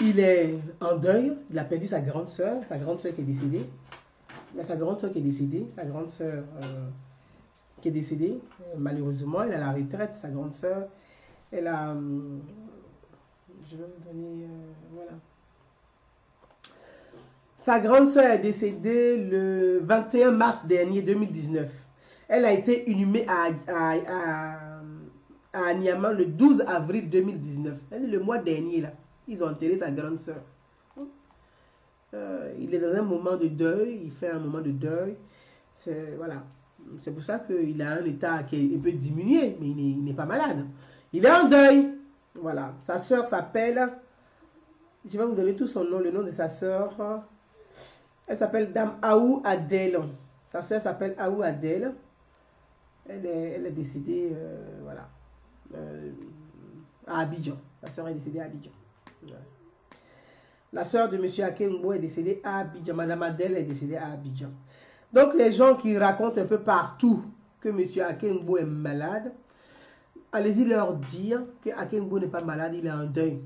Il est en deuil. Il a perdu sa grande soeur qui est décédée. Il a sa grande soeur qui est décédée. Sa grande soeur qui est décédée. Malheureusement, elle est à la retraite. Sa grande soeur, elle a... je vais vous donner... voilà. Sa grande soeur est décédée le 21 mars dernier, 2019. Elle a été inhumée à Niamey le 12 avril 2019. Le mois dernier, là, ils ont enterré sa grande soeur. Il est dans un moment de deuil, il fait un moment de deuil. Voilà. C'est pour ça qu'il a un état qui est un peu diminué, mais il n'est pas malade. Il est en deuil. Voilà. Sa soeur s'appelle, je vais vous donner tout son nom, le nom de sa soeur. Elle s'appelle Dame Aou Adèle. Sa soeur s'appelle Aou Adèle. Elle est décédée, voilà, à Abidjan. Sa soeur est décédée à Abidjan. Ouais. La soeur de M. Akengbo est décédée à Abidjan. Madame Adèle est décédée à Abidjan. Donc, les gens qui racontent un peu partout que M. Akengbo est malade, allez-y leur dire que Akengbo n'est pas malade, il est en deuil.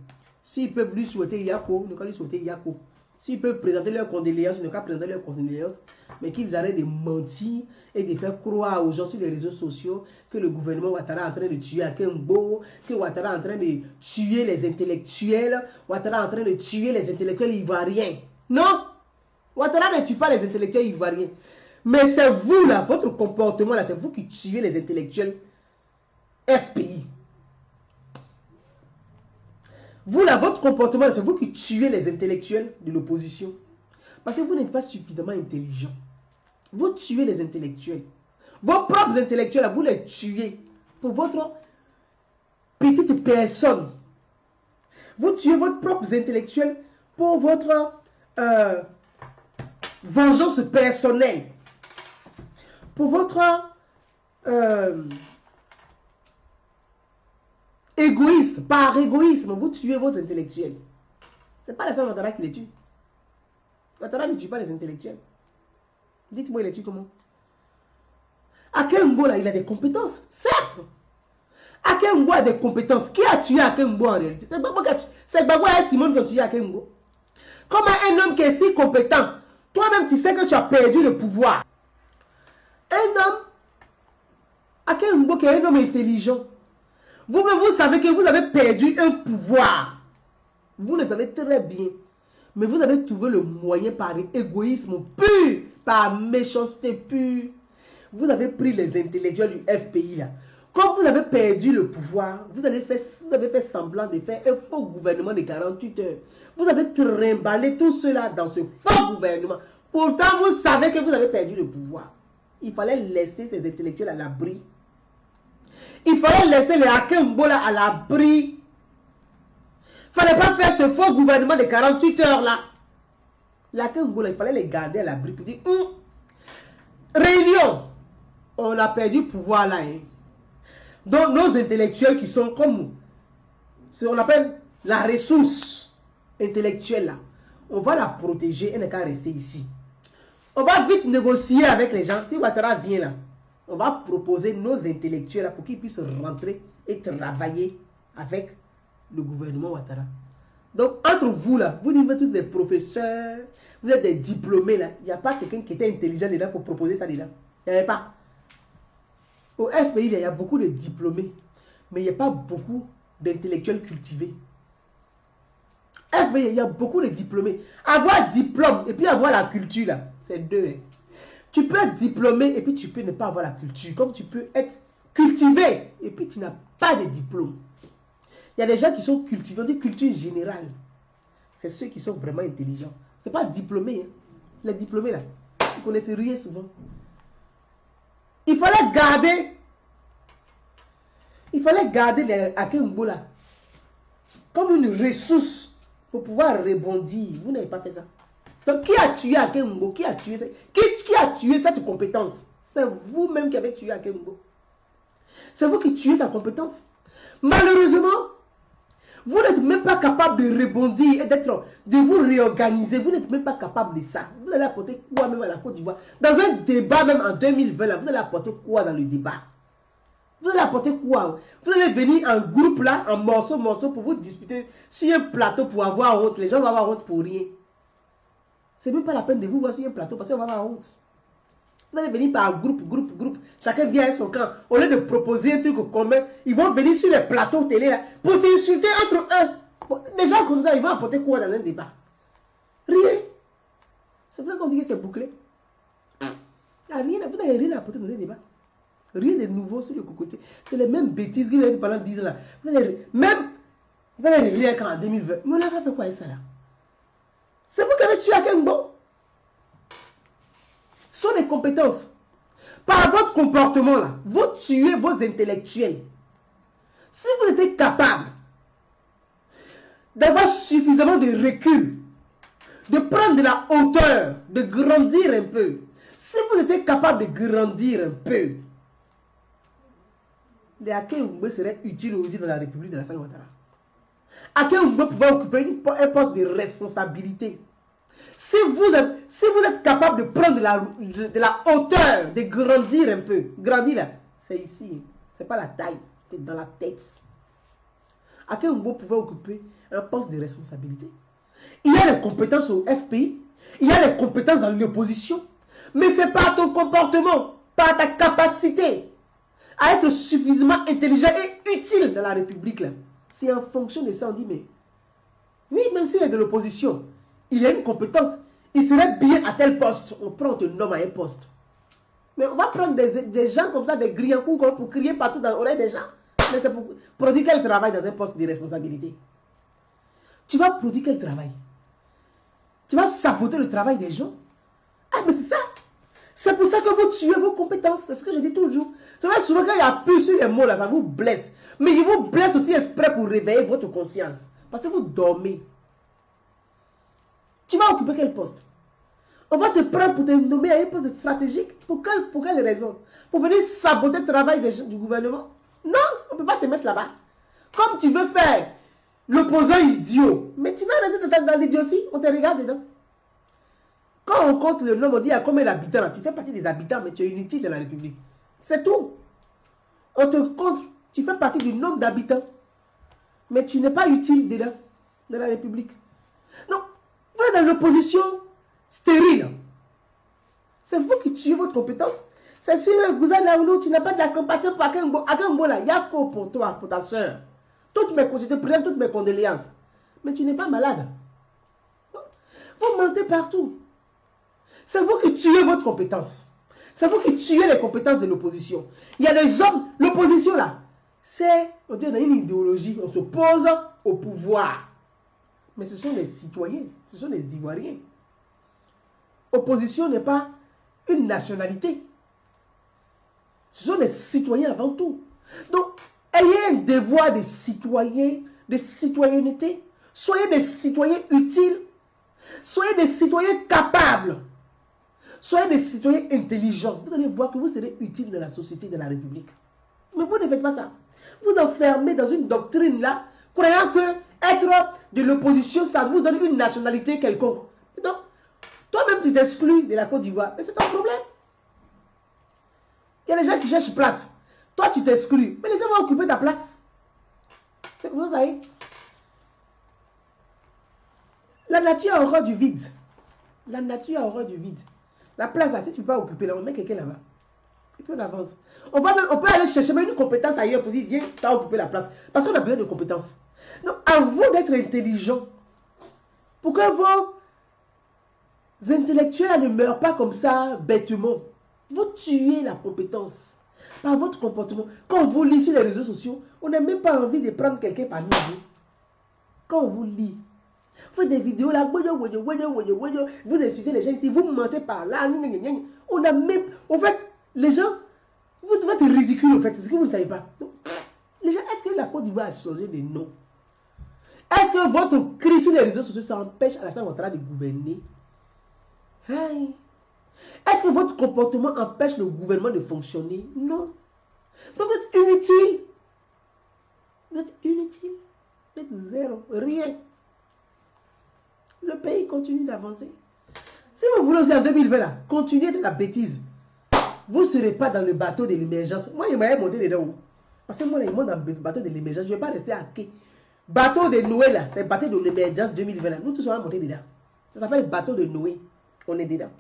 S'ils peuvent lui souhaiter Yako, ne pas lui souhaiter Yako. S'ils peuvent présenter leurs condoléances, ne pas présenter leurs condoléances, mais qu'ils arrêtent de mentir et de faire croire aux gens sur les réseaux sociaux que le gouvernement Ouattara est en train de tuer Akengbo, que Ouattara est en train de tuer les intellectuels, Ouattara est en train de tuer les intellectuels ivoiriens. Non! Ouattara ne tue pas les intellectuels ivoiriens. Mais c'est vous là, votre comportement là, c'est vous qui tuez les intellectuels FPI. Vous là, votre comportement, c'est vous qui tuez les intellectuels de l'opposition. Parce que vous n'êtes pas suffisamment intelligent. Vous tuez les intellectuels. Vos propres intellectuels, vous les tuez pour votre petite personne. Vous tuez vos propres intellectuels pour votre vengeance personnelle. Pour votre égoïste, par égoïsme, vous tuez vos intellectuels. Ce n'est pas la seule Ouattara qui les tue. Ouattara ne tue pas les intellectuels. Dites-moi, il les tue comment? Akengbo, là, il a des compétences, certes. Akengbo a des compétences. Qui a tué Akengbo en réalité? C'est Gbagbo et Simone qui ont tué Akengbo. Comment un homme qui est si compétent, toi-même tu sais que tu as perdu le pouvoir. Un homme, Akengbo qui est un homme intelligent, vous-même, vous savez que vous avez perdu un pouvoir. Vous le savez très bien. Mais vous avez trouvé le moyen par égoïsme pur, par méchanceté pure. Vous avez pris les intellectuels du FPI là. Comme vous avez perdu le pouvoir, vous avez fait semblant de faire un faux gouvernement de 48 heures. Vous avez trimballé tout cela dans ce faux gouvernement. Pourtant, vous savez que vous avez perdu le pouvoir. Il fallait laisser ces intellectuels à l'abri. Il fallait laisser les Akengbo là à l'abri. Il ne fallait pas faire ce faux gouvernement de 48 heures là. Les Akengbo là, il fallait les garder à l'abri pour dire réunion, on a perdu pouvoir là. Hein. Donc nos intellectuels qui sont comme, on appelle la ressource intellectuelle là, on va la protéger et ne qu'à rester ici. On va vite négocier avec les gens. Si Ouattara vient là, on va proposer nos intellectuels là, pour qu'ils puissent rentrer et travailler avec le gouvernement Ouattara. Donc, entre vous là, vous dites que tous les professeurs, vous êtes des diplômés là, il n'y a pas quelqu'un qui était intelligent dedans pour proposer ça dedans. Il n'y avait pas. Au FPI, il y a beaucoup de diplômés, mais il n'y a pas beaucoup d'intellectuels cultivés. FPI, il y a beaucoup de diplômés. Avoir diplôme et puis avoir la culture là, c'est deux. Hein. Tu peux être diplômé et puis tu peux ne pas avoir la culture. Comme tu peux être cultivé et puis tu n'as pas de diplôme. Il y a des gens qui sont cultivés, on dit culture générale. C'est ceux qui sont vraiment intelligents. Ce n'est pas diplômé. Hein. Les diplômés là, ils connaissent rien souvent. Il fallait garder les Akengbo là comme une ressource pour pouvoir rebondir. Vous n'avez pas fait ça. Donc, qui a tué Akengbo? Qui a tué cette compétence? C'est vous-même qui avez tué Akengbo. C'est vous qui tuez sa compétence. Malheureusement, vous n'êtes même pas capable de rebondir et de vous réorganiser. Vous n'êtes même pas capable de ça. Vous allez apporter quoi même à la Côte d'Ivoire? Dans un débat, même en 2020, là, vous allez apporter quoi dans le débat? Vous allez apporter quoi? Vous allez venir en groupe là, en morceaux pour vous disputer sur un plateau pour avoir honte. Les gens vont avoir honte pour rien. C'est même pas la peine de vous voir sur un plateau parce qu'on va avoir honte. Vous allez venir par groupe. Chacun vient à son camp. Au lieu de proposer un truc commun, ils vont venir sur les plateaux télé là, pour s'insulter entre eux. Bon, des gens comme ça, ils vont apporter quoi dans un débat? Rien. C'est vrai qu'on dit que c'est bouclé. Rien, vous n'avez rien à apporter dans un débat. Rien de nouveau sur le cocotier. C'est les mêmes bêtises que vous avez dit pendant 10 ans là. Vous n'avez rien qu'en 2020. Mais on a fait quoi avec ça là? C'est vous qui avez tué Akengbo. Ce sont des compétences. Par votre comportement là, vous tuez vos intellectuels. Si vous étiez capable d'avoir suffisamment de recul, de prendre de la hauteur, de grandir un peu, si vous étiez capable de grandir un peu, les Akengbo seraient utiles aujourd'hui dans la République de la Ouattara. Akengbo pouvait occuper un poste de responsabilité. Si vous êtes capable de prendre de la hauteur, de grandir un peu, grandir là, c'est ici, c'est pas la taille, c'est dans la tête. Akengbo pouvait occuper un poste de responsabilité. Il y a les compétences au FPI, il y a les compétences dans l'opposition, mais c'est par ton comportement, par ta capacité à être suffisamment intelligent et utile dans la République là. C'est en fonction de ça, on dit, mais oui, même s'il est de l'opposition, il a une compétence, il serait bien à tel poste, on prend, on te nomme à un poste. Mais on va prendre des gens comme ça, des grillons pour crier partout dans l'oreille des gens. Mais c'est pour produire quel travail dans un poste de responsabilité? Tu vas produire quel travail? Tu vas saboter le travail des gens? Ah, mais c'est ça. C'est pour ça que vous tuez vos compétences. C'est ce que je dis toujours. C'est vrai, souvent quand il y a plus sur les mots là, ça vous blesse. Mais il vous blesse aussi exprès pour réveiller votre conscience. Parce que vous dormez. Tu vas occuper quel poste? On va te prendre pour te nommer à un poste stratégique. Pour quelle raison? Pour venir saboter le travail du gouvernement? Non, on ne peut pas te mettre là-bas. Comme tu veux faire l'opposant idiot. Mais tu vas rester dans l'idiotie. On te regarde dedans. Quand on compte le nombre, on dit à combien d'habitants là? Tu fais partie des habitants, mais tu es inutile dans la République. C'est tout. On te compte, tu fais partie du nombre d'habitants, mais tu n'es pas utile dedans, dans la République. Donc, vous êtes dans l'opposition stérile. C'est vous qui tuez votre compétence. C'est sûr, Gouza Naoulou, tu n'as pas de la compassion pour Akengbo. Akengbo là, il y a quoi pour toi, pour ta soeur? Je te présente toutes mes condoléances. Mais tu n'es pas malade. Vous mentez partout. C'est vous qui tuez votre compétence. C'est vous qui tuez les compétences de l'opposition. Il y a des hommes, l'opposition là, c'est, on dit, on a une idéologie, on s'oppose au pouvoir. Mais ce sont les citoyens, ce sont les Ivoiriens. Opposition n'est pas une nationalité. Ce sont des citoyens avant tout. Donc, ayez un devoir de citoyen, de citoyenneté. Soyez des citoyens utiles. Soyez des citoyens capables. Soyez des citoyens intelligents. Vous allez voir que vous serez utiles dans la société de la République. Mais vous ne faites pas ça. Vous enfermez dans une doctrine là, croyant que être de l'opposition, ça vous donne une nationalité quelconque. Donc, toi-même, tu t'exclus de la Côte d'Ivoire. Mais c'est ton problème. Il y a les gens qui cherchent place. Toi, tu t'exclus. Mais les gens vont occuper ta place. C'est comme ça est. La nature a horreur du vide. La nature a horreur du vide. La place là, si tu ne peux pas occuper là, on met quelqu'un là-bas. Et puis on avance. On peut aller chercher même une compétence ailleurs pour dire, viens, tu as occupé la place. Parce qu'on a besoin de compétences. Donc, à vous d'être intelligent. Pour que vos intellectuels ne meurent pas comme ça, bêtement. Vous tuez la compétence par votre comportement. Quand on vous lit sur les réseaux sociaux, on n'a même pas envie de prendre quelqu'un parmi vous. Quand on vous lit, vous faites des vidéos là, vous insultez les gens ici, vous mentez par là. On a même... En fait, les gens, vous êtes ridicule en fait, c'est ce que vous ne savez pas. Donc, les gens, est-ce que la Côte d'Ivoire a changé de nom? Est-ce que votre cri sur les réseaux sociaux, ça empêche Alassane Ouattara de gouverner? Hey. Est-ce que votre comportement empêche le gouvernement de fonctionner? Non. Donc vous êtes inutile. Vous êtes inutile. Vous êtes zéro. Rien. Le pays continue d'avancer. Si vous voulez aussi en 2020, là, continuer de la bêtise, vous ne serez pas dans le bateau de l'émergence. Moi, il m'a monté dedans. Parce que moi, il monte dans le bateau de l'émergence. Je ne vais pas rester à quai. Bateau de Noé, là, c'est le bateau de l'émergence 2020. Là. Nous tous, on va monter dedans. Ça s'appelle le bateau de Noé. On est dedans.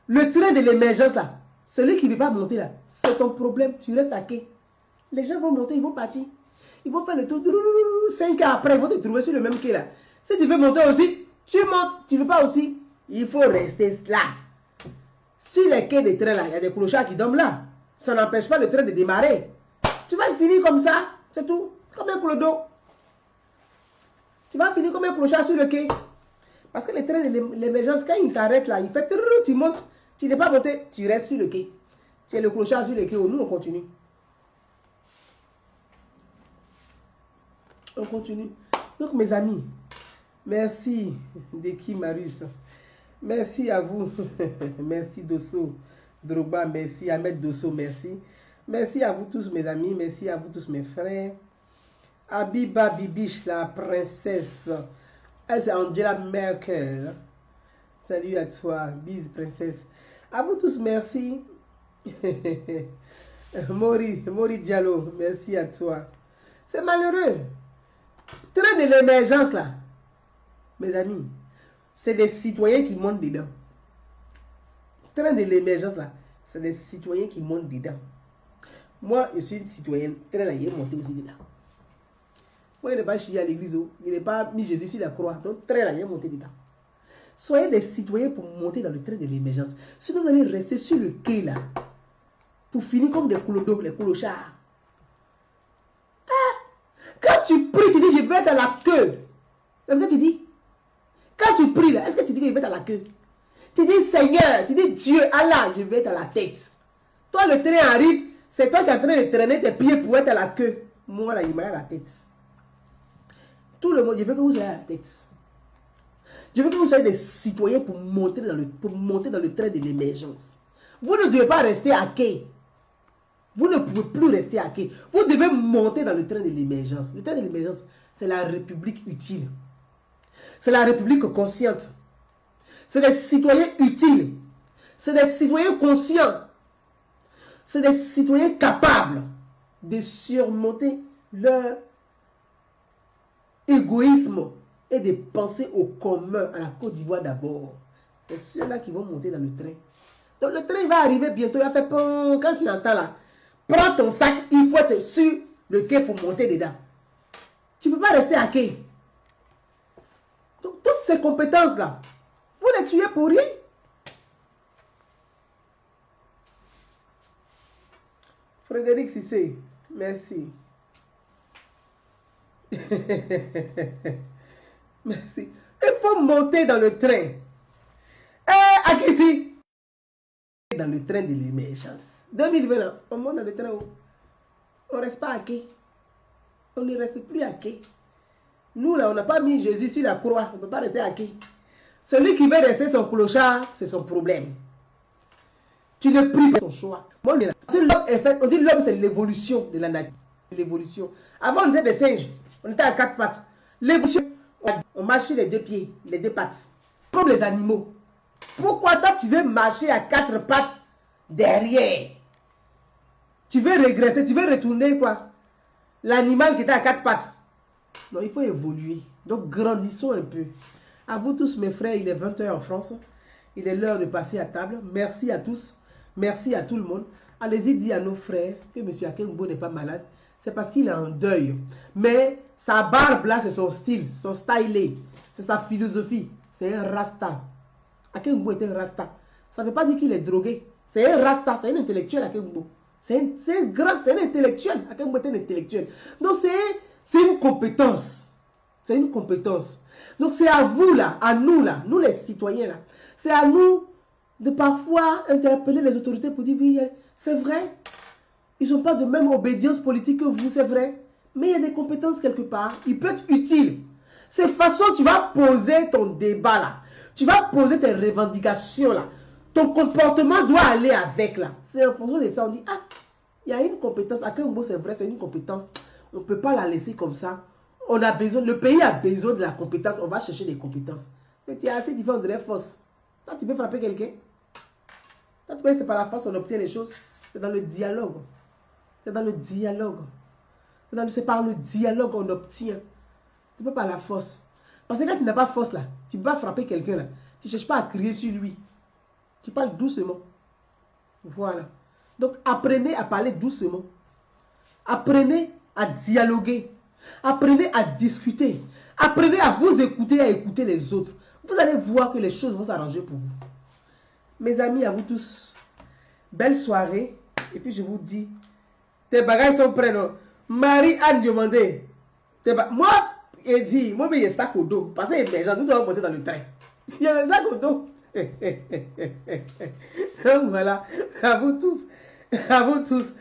Le train de l'émergence, là, celui qui ne veut pas monter, là, c'est ton problème. Tu restes à quai. Les gens vont monter, ils vont partir. Ils vont faire le tour. 5 ans après, ils vont te trouver sur le même quai, là. Si tu veux monter aussi, tu montes. Tu ne veux pas aussi, il faut rester là. Sur les quais des trains, là, il y a des clochards qui dorment là. Ça n'empêche pas le train de démarrer. Tu vas finir comme ça, c'est tout. Comme un clodo. Tu vas finir comme un clochard sur le quai. Parce que les trains de l'émergence, quand ils s'arrêtent là, il fait tu montes. Tu n'es pas monté, tu restes sur le quai. Tu es le clochard sur le quai. Nous, on continue. On continue. Donc, mes amis, merci Deki Marius. Merci à vous. Merci Dosso Drogba. Merci Ahmed Dosso. Merci. Merci à vous tous, mes amis. Merci à vous tous, mes frères. Abiba Bibiche, la princesse. Elle, c'est Angela Merkel. Salut à toi. Bise, princesse. À vous tous, merci. Mori Diallo, merci à toi. C'est malheureux. Train de l'émergence, là. Mes amis, c'est des citoyens qui montent dedans. Train de l'émergence, là, c'est des citoyens qui montent dedans. Moi, je suis une citoyenne. Train là, il est monté aussi dedans. Moi, il n'est pas chié à l'église. Il n'est pas mis Jésus sur la croix. Donc, train là, il est monté dedans. Soyez des citoyens pour monter dans le train de l'émergence. Sinon, vous allez rester sur le quai là. Pour finir comme des clodos, les clochards. Quand tu pries, tu dis je vais être à la queue. C'est ce que tu dis. Quand tu pries là, est-ce que tu dis que je vais être à la queue? Tu dis Seigneur, tu dis Dieu, Allah, je vais être à la tête. Toi, le train arrive, c'est toi qui es en train de traîner tes pieds pour être à la queue. Moi là, il m'a à la tête. Tout le monde, je veux que vous soyez à la tête. Je veux que vous soyez des citoyens pour monter dans le train de l'émergence. Vous ne devez pas rester à quai. Vous ne pouvez plus rester à quai. Vous devez monter dans le train de l'émergence. Le train de l'émergence, c'est la République utile. C'est la République consciente. C'est des citoyens utiles. C'est des citoyens conscients. C'est des citoyens capables de surmonter leur égoïsme et de penser au commun, à la Côte d'Ivoire d'abord. C'est ceux-là qui vont monter dans le train. Donc le train il va arriver bientôt. Il va faire pom. Quand tu entends là, prends ton sac, il faut être sur le quai pour monter dedans. Tu ne peux pas rester à quai. Donc toutes ces compétences-là, vous les tuez pour rien. Frédéric Cissé, merci. Merci. Il faut monter dans le train. Ici. Dans le train de l'émergence. 2020, on monte dans le train. On ne reste pas à quai. On ne reste plus à quai. Nous, là, on n'a pas mis Jésus sur la croix. On ne peut pas rester à quai. Celui qui veut rester son clochard, c'est son problème. Tu ne pries pas ton choix. Moi, on dit l'homme, c'est l'évolution de la nature. L'évolution. Avant, on était des singes. On était à 4 pattes. L'évolution, on marche sur les 2 pieds, les 2 pattes. Comme les animaux. Pourquoi toi, tu veux marcher à 4 pattes Derrière. Tu veux régresser, tu veux retourner quoi? L'animal qui était à quatre pattes. Non, il faut évoluer. Donc, grandissons un peu. À vous tous, mes frères, il est 20 h en France. Il est l'heure de passer à table. Merci à tous. Merci à tout le monde. Allez-y dire à nos frères que M. Akengbo n'est pas malade. C'est parce qu'il est en deuil. Mais sa barbe là, c'est son style, son style. C'est sa philosophie. C'est un rasta. Akengbo est un rasta. Ça ne veut pas dire qu'il est drogué. C'est un rasta, c'est un intellectuel Akengbo. C'est un intellectuel. Akengbo est un intellectuel. Donc c'est une compétence. C'est une compétence. Donc c'est à vous là, à nous là, nous les citoyens là. C'est à nous de parfois interpeller les autorités pour dire oui, c'est vrai. Ils n'ont pas de même obédience politique que vous, c'est vrai. Mais il y a des compétences quelque part. Il peut être utile. C'est façon, tu vas poser ton débat là. Tu vas poser tes revendications là. Ton comportement doit aller avec là. C'est en fonction de ça, on dit, ah, il y a une compétence. À quel mot c'est vrai, c'est une compétence. On ne peut pas la laisser comme ça. On a besoin, le pays a besoin de la compétence. On va chercher des compétences. Mais tu es assez différent de la force. Toi, tu peux frapper quelqu'un. Toi, tu peux, c'est par la force on obtient les choses. C'est dans le dialogue. C'est dans le dialogue. C'est par le dialogue qu'on obtient. C'est pas par la force. Parce que quand tu n'as pas force là, tu ne peux pas frapper quelqu'un là. Tu ne cherches pas à crier sur lui. Tu parles doucement. Voilà. Donc apprenez à parler doucement. Apprenez à dialoguer. Apprenez à discuter. Apprenez à vous écouter et à écouter les autres. Vous allez voir que les choses vont s'arranger pour vous. Mes amis, à vous tous, belle soirée. Et puis je vous dis, tes bagages sont prêts, non? Marie-Anne demandait. Moi, elle dit, moi, il y a un sac au dos. Parce que les gens, nous devons monter dans le train. Il y a un sac au dos. Donc voilà, à vous tous. À vous tous.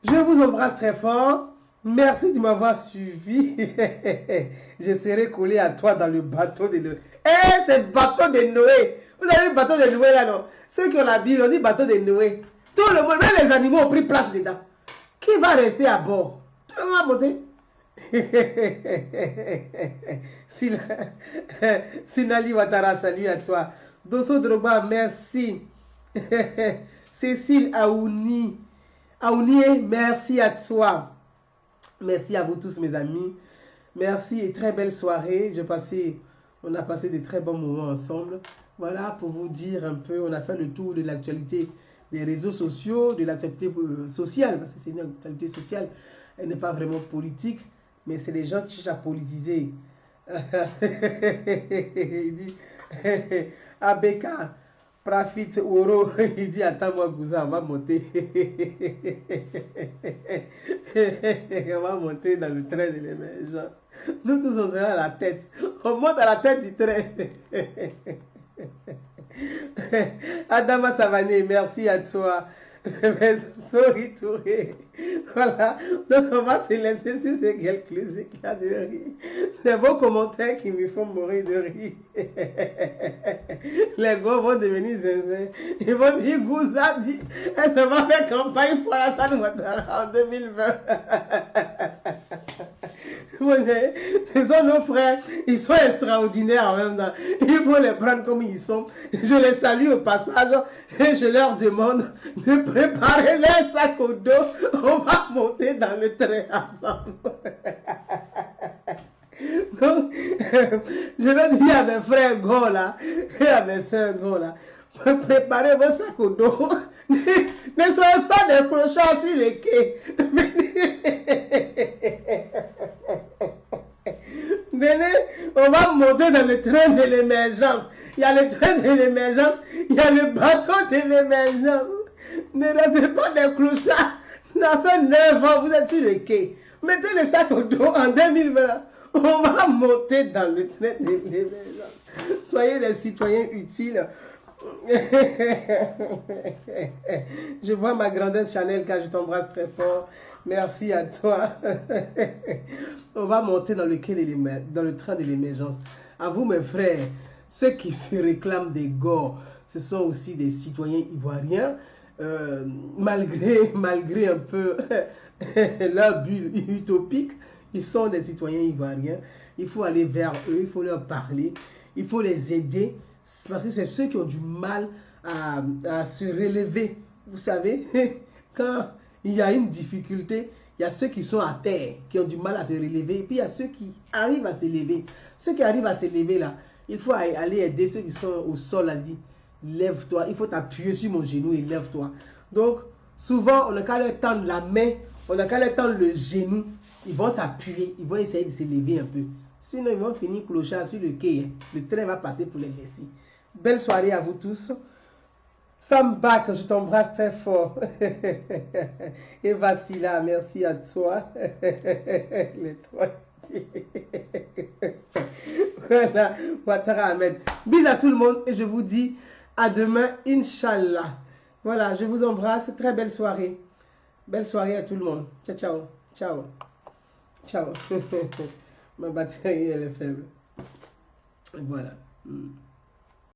Je vous embrasse très fort. Merci de m'avoir suivi. Je serai collé à toi dans le bateau de Noé. C'est le bateau de Noé. Vous avez le bateau de Noé là, non? Ceux qui ont la Bible, on dit bateau de Noé. Tout le monde, même les animaux ont pris place dedans. Qui va rester à bord? Tout le monde va monter. Sinali Ouattara, salut à toi. Dosso Drogba, merci. Cécile Aouni, merci à toi. Merci à vous tous, mes amis. Merci et très belle soirée. On a passé de très bons moments ensemble. Voilà, pour vous dire un peu, on a fait le tour de l'actualité des réseaux sociaux, de l'actualité sociale, parce que c'est une actualité sociale, elle n'est pas vraiment politique, mais c'est les gens qui cherchent à politiser. Il dit, Abeka, Profit Oro, il dit, attends-moi, Gouza, on va monter. On va monter dans le train de l'émergence. Nous tous, on sera à la tête. On monte à la tête du train. Adama Savané, merci à toi. Sorry Touré. Voilà. Donc on va se laisser sur ces quelques éclats de rire. C'est vos commentaires qui me font mourir de rire. Les gars vont devenir zinzin. Ils vont dire Gouza dit elle se va faire campagne pour la salle en 2020. Ce sont nos frères, ils sont extraordinaires en même temps. Il faut les prendre comme ils sont. Je les salue au passage et je leur demande de préparer les sacs au dos. On va monter dans le train ensemble. Donc, je vais dire à mes frères Go là et à mes soeurs Go là, préparez vos sacs au dos. Ne soyez pas des clochards sur les quais. Venez, on va monter dans le train de l'émergence. Il y a le train de l'émergence, il y a le bateau de l'émergence. Ne restez pas des clochards. Ça fait 9 ans, vous êtes sur le quai. Mettez le sac au dos en 2020. On va monter dans le train de l'émergence. Soyez des citoyens utiles. Je vois ma grandesse Chanel, car je t'embrasse très fort. Merci à toi. On va monter dans le train de l'émergence. À vous, mes frères, ceux qui se réclament des gors, ce sont aussi des citoyens ivoiriens. Malgré un peu leur bulle utopique, ils sont des citoyens ivoiriens. Il faut aller vers eux, il faut leur parler, il faut les aider, parce que c'est ceux qui ont du mal à se relever vous savez, quand il y a une difficulté, il y a ceux qui sont à terre, qui ont du mal à se relever, et puis il y a ceux qui arrivent à se lever. Ceux qui arrivent à se lever là, il faut aller aider ceux qui sont au sol, à dire, lève-toi, il faut t'appuyer sur mon genou et lève-toi. Donc, souvent, on n'a qu'à leur tendre la main, on n'a qu'à leur tendre le genou, ils vont s'appuyer, ils vont essayer de se lever un peu. Sinon, ils vont finir clochard sur le quai. Le train va passer pour les laisser. Belle soirée à vous tous. Sam Back, je t'embrasse très fort. Et Vassila, merci à toi. Les trois. Voilà, Ouattara Ahmed. Bisous à tout le monde et je vous dis à demain, Inch'Allah. Voilà, je vous embrasse. Très belle soirée. Belle soirée à tout le monde. Ciao, ciao. Ciao. Ciao. Ma batterie, elle est faible. Voilà.